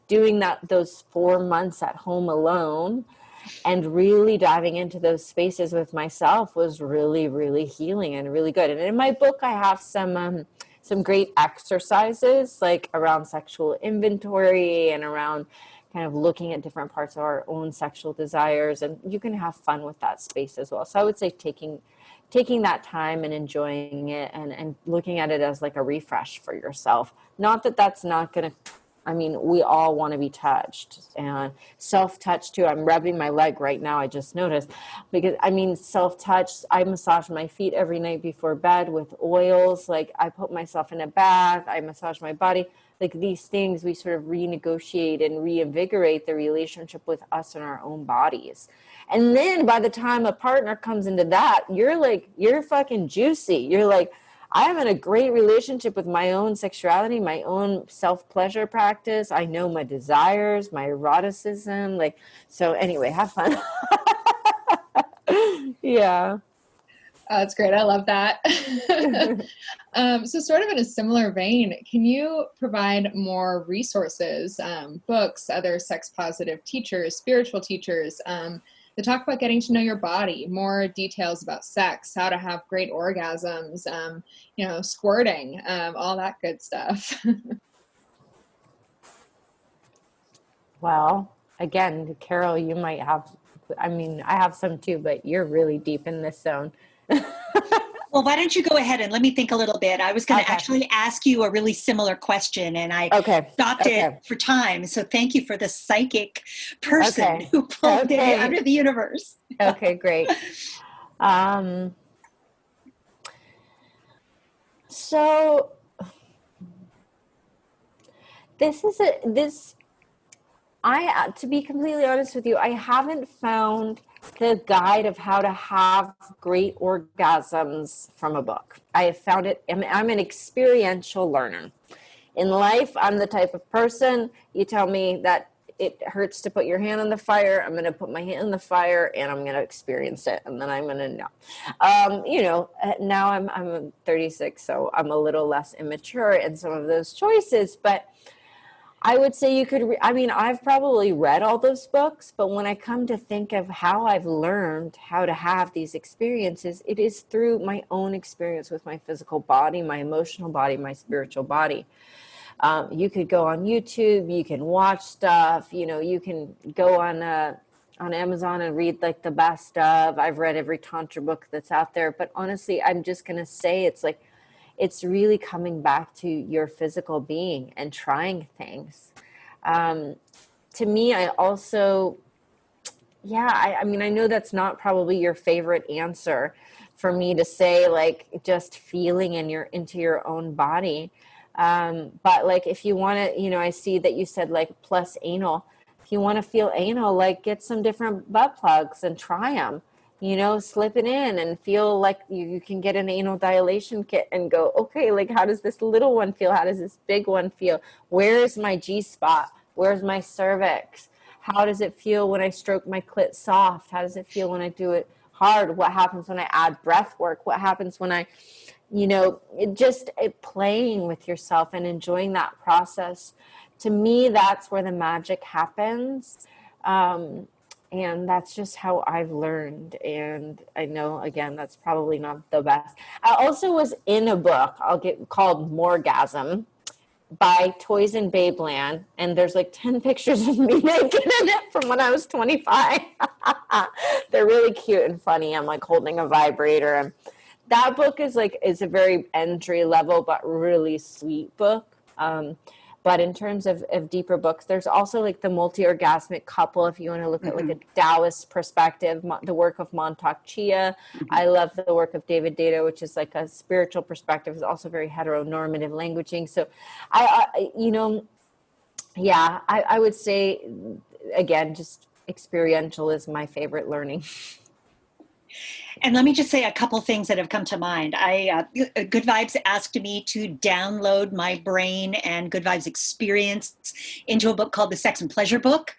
doing those 4 months at home alone and really diving into those spaces with myself was really, really healing and really good. And in my book, I have some great exercises like around sexual inventory and around kind of looking at different parts of our own sexual desires, and you can have fun with that space as well. So I would say taking that time and enjoying it and looking at it as like a refresh for yourself. Not that that's not going to, we all want to be touched, and self-touch too. I'm rubbing my leg right now, I just noticed, because self-touch, I massage my feet every night before bed with oils. Like I put myself in a bath, I massage my body. Like these things, we sort of renegotiate and reinvigorate the relationship with us and our own bodies. And then by the time a partner comes into that, you're fucking juicy. You're like, I'm in a great relationship with my own sexuality, my own self-pleasure practice. I know my desires, my eroticism. Like, so anyway, have fun. Yeah. Oh, that's great. I love that. So sort of in a similar vein, can you provide more resources, books, other sex positive teachers, spiritual teachers, to talk about getting to know your body, more details about sex, how to have great orgasms, squirting, all that good stuff? Well, again, Carol, you might have, I have some too, but you're really deep in this zone. Well, why don't you go ahead and let me think a little bit. I was going to actually ask you a really similar question, and I stopped it for time. So thank you for the psychic person who pulled it out of the universe. Okay, great. So to be completely honest with you, I haven't found the guide of how to have great orgasms from a book. I have found it, I'm an experiential learner. In life, I'm the type of person, you tell me that it hurts to put your hand on the fire, I'm going to put my hand on the fire and I'm going to experience it, and then I'm going to know. Now I'm 36, so I'm a little less immature in some of those choices, but I would say you could, I've probably read all those books, but when I come to think of how I've learned how to have these experiences, it is through my own experience with my physical body, my emotional body, my spiritual body. You could go on YouTube, you can watch stuff, you can go on Amazon and read like the best of. I've read every Tantra book that's out there, but honestly, I'm just going to say it's really coming back to your physical being and trying things. To me, I also, I know that's not probably your favorite answer for me to say, like just feeling into your own body. But like, if you want to, you know, I see that you said like plus anal. If you want to feel anal, like get some different butt plugs and try them, you know, slip it in and feel like you can get an anal dilation kit and go, okay, like how does this little one feel? How does this big one feel? Where is my G spot? Where's my cervix? How does it feel when I stroke my clit soft? How does it feel when I do it hard? What happens when I add breath work? What happens when I, you know, playing with yourself and enjoying that process? To me, that's where the magic happens. And that's just how I've learned. And I know, again, that's probably not the best. I also was in a book called Morgasm by Toys in Babeland, and there's like 10 pictures of me naked in it from when I was 25. They're really cute and funny. I'm like holding a vibrator, and that book is a very entry level but really sweet book. But in terms of deeper books, there's also like the multi-orgasmic couple, if you want to look at like a Taoist perspective, the work of Montauk Chia. I love the work of David Data, which is like a spiritual perspective. It's also very heteronormative languaging. So I you know, yeah, I would say, again, just experiential is my favorite learning. And let me just say a couple things that have come to mind. Good Vibes asked me to download my brain and Good Vibes experience into a book called the Sex and Pleasure Book,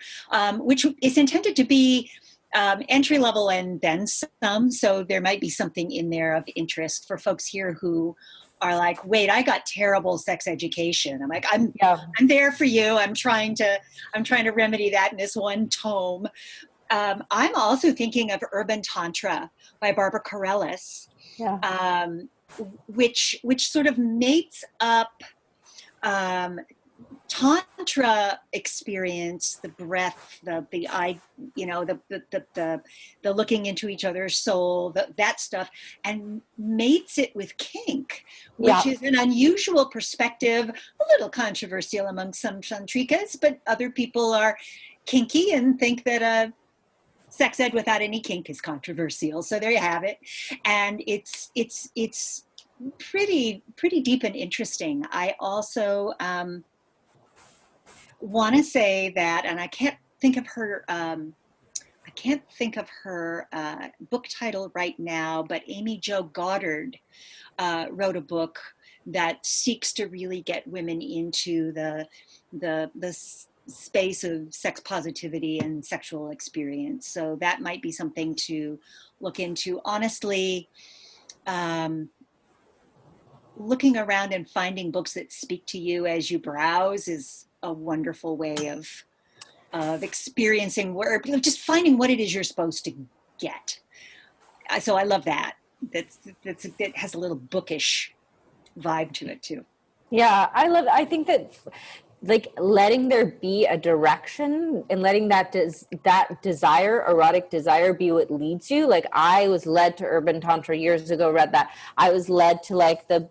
which is intended to be entry level and then some. So there might be something in there of interest for folks here who are like, wait, I got terrible sex education. I'm like, I'm there for you. I'm trying to remedy that in this one tome. I'm also thinking of Urban Tantra by Barbara Carrellis, which sort of mates up Tantra experience, the breath, the eye, you know, the looking into each other's soul, that stuff, and mates it with kink, which is an unusual perspective, a little controversial among some tantrikas, but other people are kinky and think that sex ed without any kink is controversial. So there you have it. And it's pretty deep and interesting. I also want to say that, and I can't think of her book title right now, but Amy Jo Goddard wrote a book that seeks to really get women into the space of sex positivity and sexual experience. So that might be something to look into. Honestly, looking around and finding books that speak to you as you browse is a wonderful way of experiencing, where just finding what it is you're supposed to get. So I love that. That has a little bookish vibe to it too. Yeah, I think that like letting there be a direction and letting that desire, erotic desire, be what leads you. Like I was led to Urban Tantra years ago, read that. I was led to like the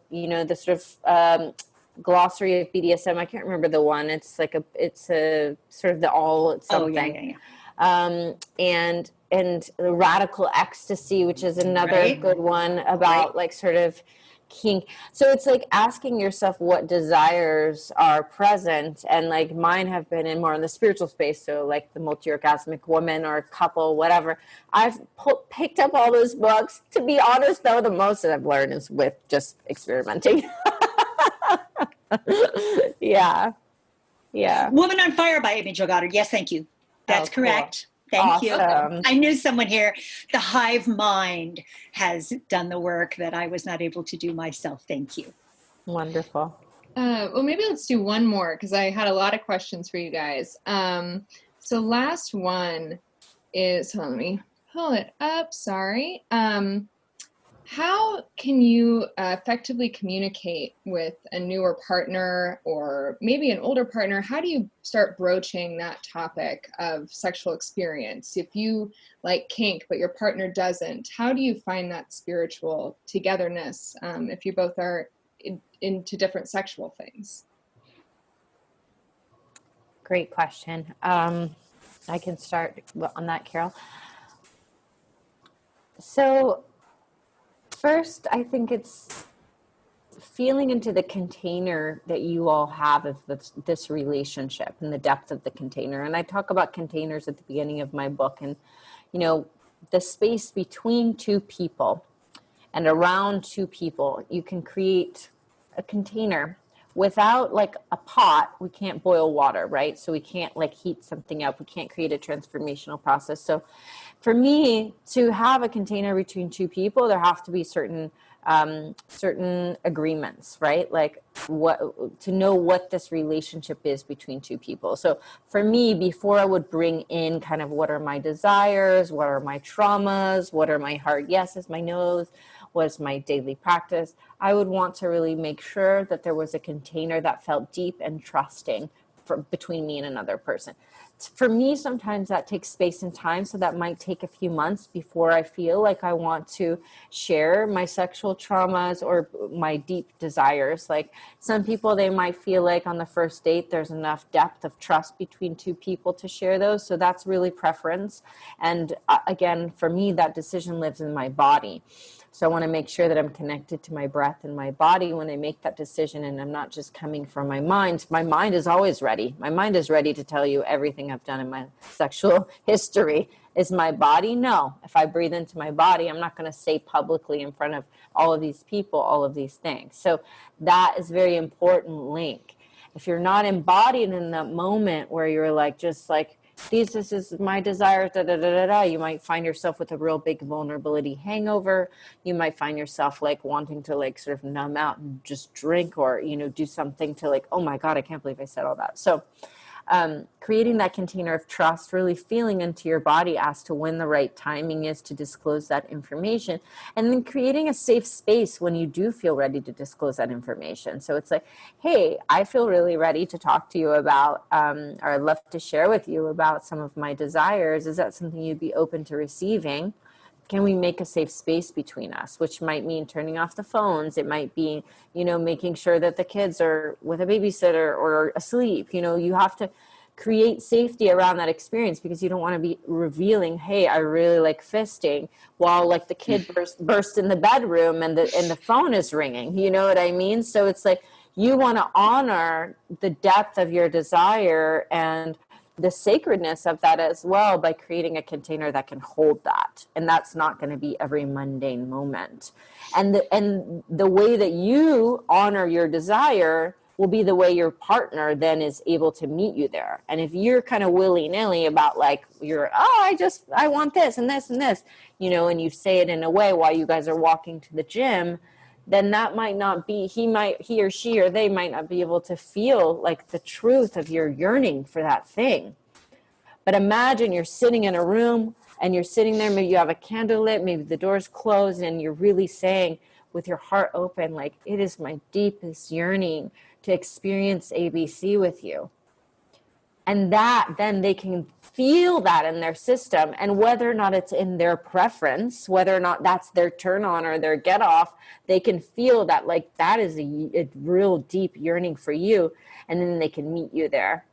sort of glossary of BDSM. I can't remember the one. It's a sort of the all something. And the radical ecstasy, which is another good one about like sort of kink. So it's like asking yourself what desires are present, and like mine have been in more in the spiritual space. So like the multi-orgasmic woman or couple, whatever. I've picked up all those books. To be honest, though, the most that I've learned is with just experimenting. Yeah. Woman on Fire by Amy Jo Goddard. Yes, thank you. That's correct. Cool. Thank you. I knew someone here. The Hive Mind has done the work that I was not able to do myself. Thank you. Wonderful. Well, maybe let's do one more because I had a lot of questions for you guys. So last one is, hold on, let me pull it up. Sorry. How can you effectively communicate with a newer partner or maybe an older partner? How do you start broaching that topic of sexual experience? If you like kink, but your partner doesn't, how do you find that spiritual togetherness if you both are into different sexual things? Great question. I can start on that, Carol. So first, I think it's feeling into the container that you all have of this relationship and the depth of the container. And I talk about containers at the beginning of my book, and, you know, the space between two people and around two people, you can create a container. Without like a pot, we can't boil water, right? So we can't like heat something up. We can't create a transformational process. So for me, to have a container between two people, there have to be certain agreements, right? Like what, to know what this relationship is between two people. So for me, before I would bring in kind of what are my desires, what are my traumas, what are my hard yeses, my no's, was my daily practice, I would want to really make sure that there was a container that felt deep and trusting between me and another person. For me, sometimes that takes space and time, so that might take a few months before I feel like I want to share my sexual traumas or my deep desires. Like some people, they might feel like on the first date there's enough depth of trust between two people to share those, so that's really preference. And again, for me, that decision lives in my body. So I want to make sure that I'm connected to my breath and my body when I make that decision, and I'm not just coming from my mind. My mind is always ready. My mind is ready to tell you everything I've done in my sexual history. Is my body? No. If I breathe into my body, I'm not going to say publicly in front of all of these people all of these things. So that is a very important link. If you're not embodied in that moment where you're like, just like, this is my desire, da, da, da, da, da, you might find yourself with a real big vulnerability hangover. You might find yourself like wanting to like sort of numb out and just drink, or, you know, do something to like, oh my God, I can't believe I said all that. So creating that container of trust, really feeling into your body as to when the right timing is to disclose that information, and then creating a safe space when you do feel ready to disclose that information. So it's like, hey, I feel really ready to talk to you about, or I'd love to share with you about some of my desires. Is that something you'd be open to receiving? Can we make a safe space between us? Which might mean turning off the phones. It might be, you know, making sure that the kids are with a babysitter or asleep. You know, you have to create safety around that experience, because you don't want to be revealing, hey, I really like fisting, while like the kid burst in the bedroom and the phone is ringing. You know what I mean? So it's like, you want to honor the depth of your desire and the sacredness of that as well, by creating a container that can hold that. And that's not going to be every mundane moment. And the way that you honor your desire will be the way your partner then is able to meet you there. And if you're kind of willy-nilly about like, I want this and this and this, you know, and you say it in a way while you guys are walking to the gym, then that might not be, he or she or they might not be able to feel like the truth of your yearning for that thing. But imagine you're sitting in a room and you're sitting there, maybe you have a candle lit, maybe the door's closed, and you're really saying with your heart open, like, it is my deepest yearning to experience ABC with you. And that, then they can feel that in their system, and whether or not it's in their preference, whether or not that's their turn on or their get off, they can feel that like that is a real deep yearning for you, and then they can meet you there.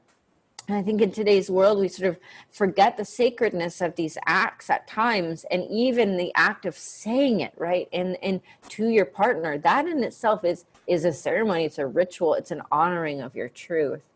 And I think in today's world, we sort of forget the sacredness of these acts at times, and even the act of saying it, right? And to your partner, that in itself is a ceremony, it's a ritual, it's an honoring of your truth.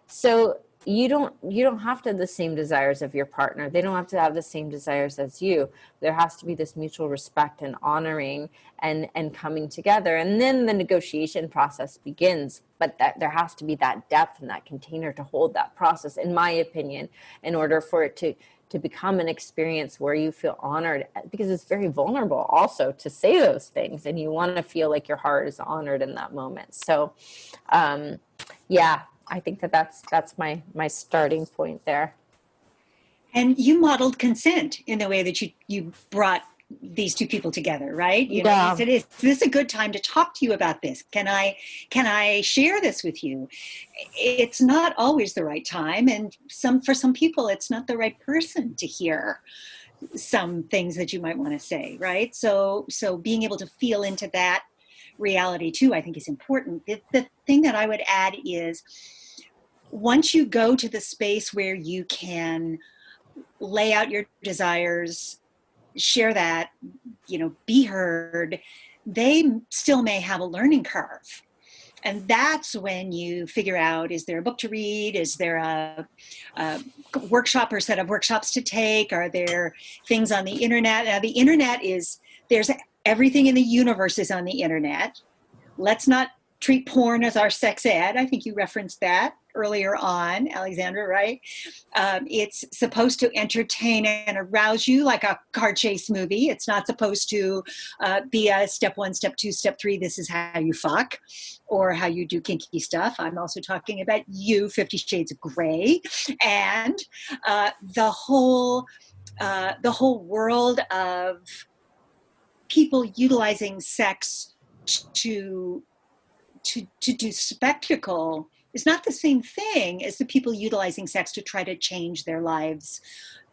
So you don't have to have the same desires of your partner. They don't have to have the same desires as you. There has to be this mutual respect and honoring and coming together. And then the negotiation process begins. But there has to be that depth and that container to hold that process, in my opinion, in order for it to become an experience where you feel honored, because it's very vulnerable also to say those things, and you want to feel like your heart is honored in that moment. So, yeah, I think that's my starting point there. And you modeled consent in the way that you brought these two people together, right? You know, you said, is this a good time to talk to you about this? Can I share this with you? It's not always the right time, and for some people, it's not the right person to hear some things that you might want to say, right? So being able to feel into that reality too, I think, is important. The thing that I would add is, once you go to the space where you can lay out your desires, share that, be heard, they still may have a learning curve. And that's when you figure out, is there a book to read? Is there a workshop or set of workshops to take? Are there things on the internet? Now, the internet there's everything in the universe is on the internet. Let's not treat porn as our sex ed. I think you referenced that earlier on, Alexandra, right? It's supposed to entertain and arouse you like a car chase movie. It's not supposed to be a step 1, step 2, step 3, this is how you fuck, or how you do kinky stuff. I'm also talking about you, 50 Shades of Grey, and the whole world of people utilizing sex to do spectacle is not the same thing as the people utilizing sex to try to change their lives,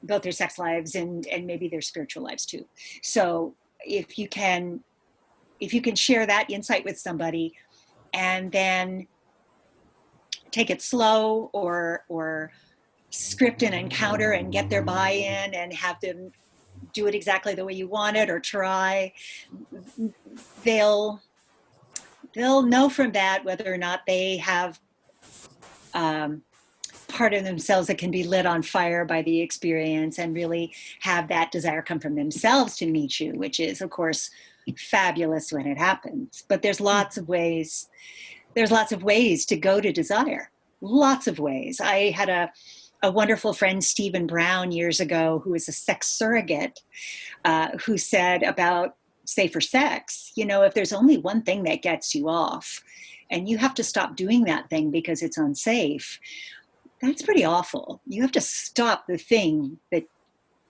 both their sex lives and maybe their spiritual lives too. So if you can share that insight with somebody and then take it slow or script an encounter and get their buy-in and have them do it exactly the way you want it or try, they'll know from that whether or not they have part of themselves that can be lit on fire by the experience and really have that desire come from themselves to meet you, which is, of course, fabulous when it happens. But there's lots of ways. There's lots of ways to go to desire. Lots of ways. I had a wonderful friend, Stephen Brown, years ago, who was a sex surrogate, who said about safer sex, if there's only one thing that gets you off and you have to stop doing that thing because it's unsafe, that's pretty awful. You have to stop the thing that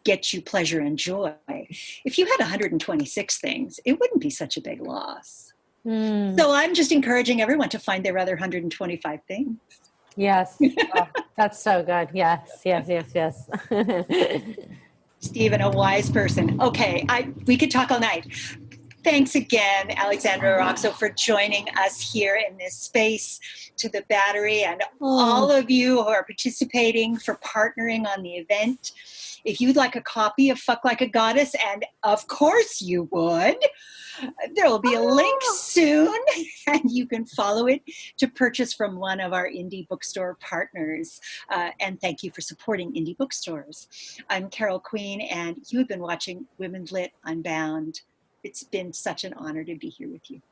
gets you pleasure and joy. If you had 126 things, it wouldn't be such a big loss. So I'm just encouraging everyone to find their other 125 things. Yes. Oh, that's so good. Yes. Stephen, a wise person. Okay, we could talk all night. Thanks again, Alexandra Roxo, for joining us here in this space, to the Battery, and all of you who are participating for partnering on the event. If you'd like a copy of Fuck Like a Goddess, and of course you would, there will be a link soon, and you can follow it to purchase from one of our indie bookstore partners. And thank you for supporting indie bookstores. I'm Carol Queen, and you have been watching Women Lit Unbound. It's been such an honor to be here with you.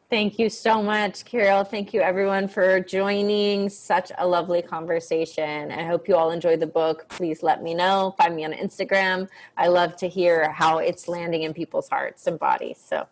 Thank you so much, Carol. Thank you, everyone, for joining. Such a lovely conversation. I hope you all enjoyed the book. Please let me know. Find me on Instagram. I love to hear how it's landing in people's hearts and bodies. So.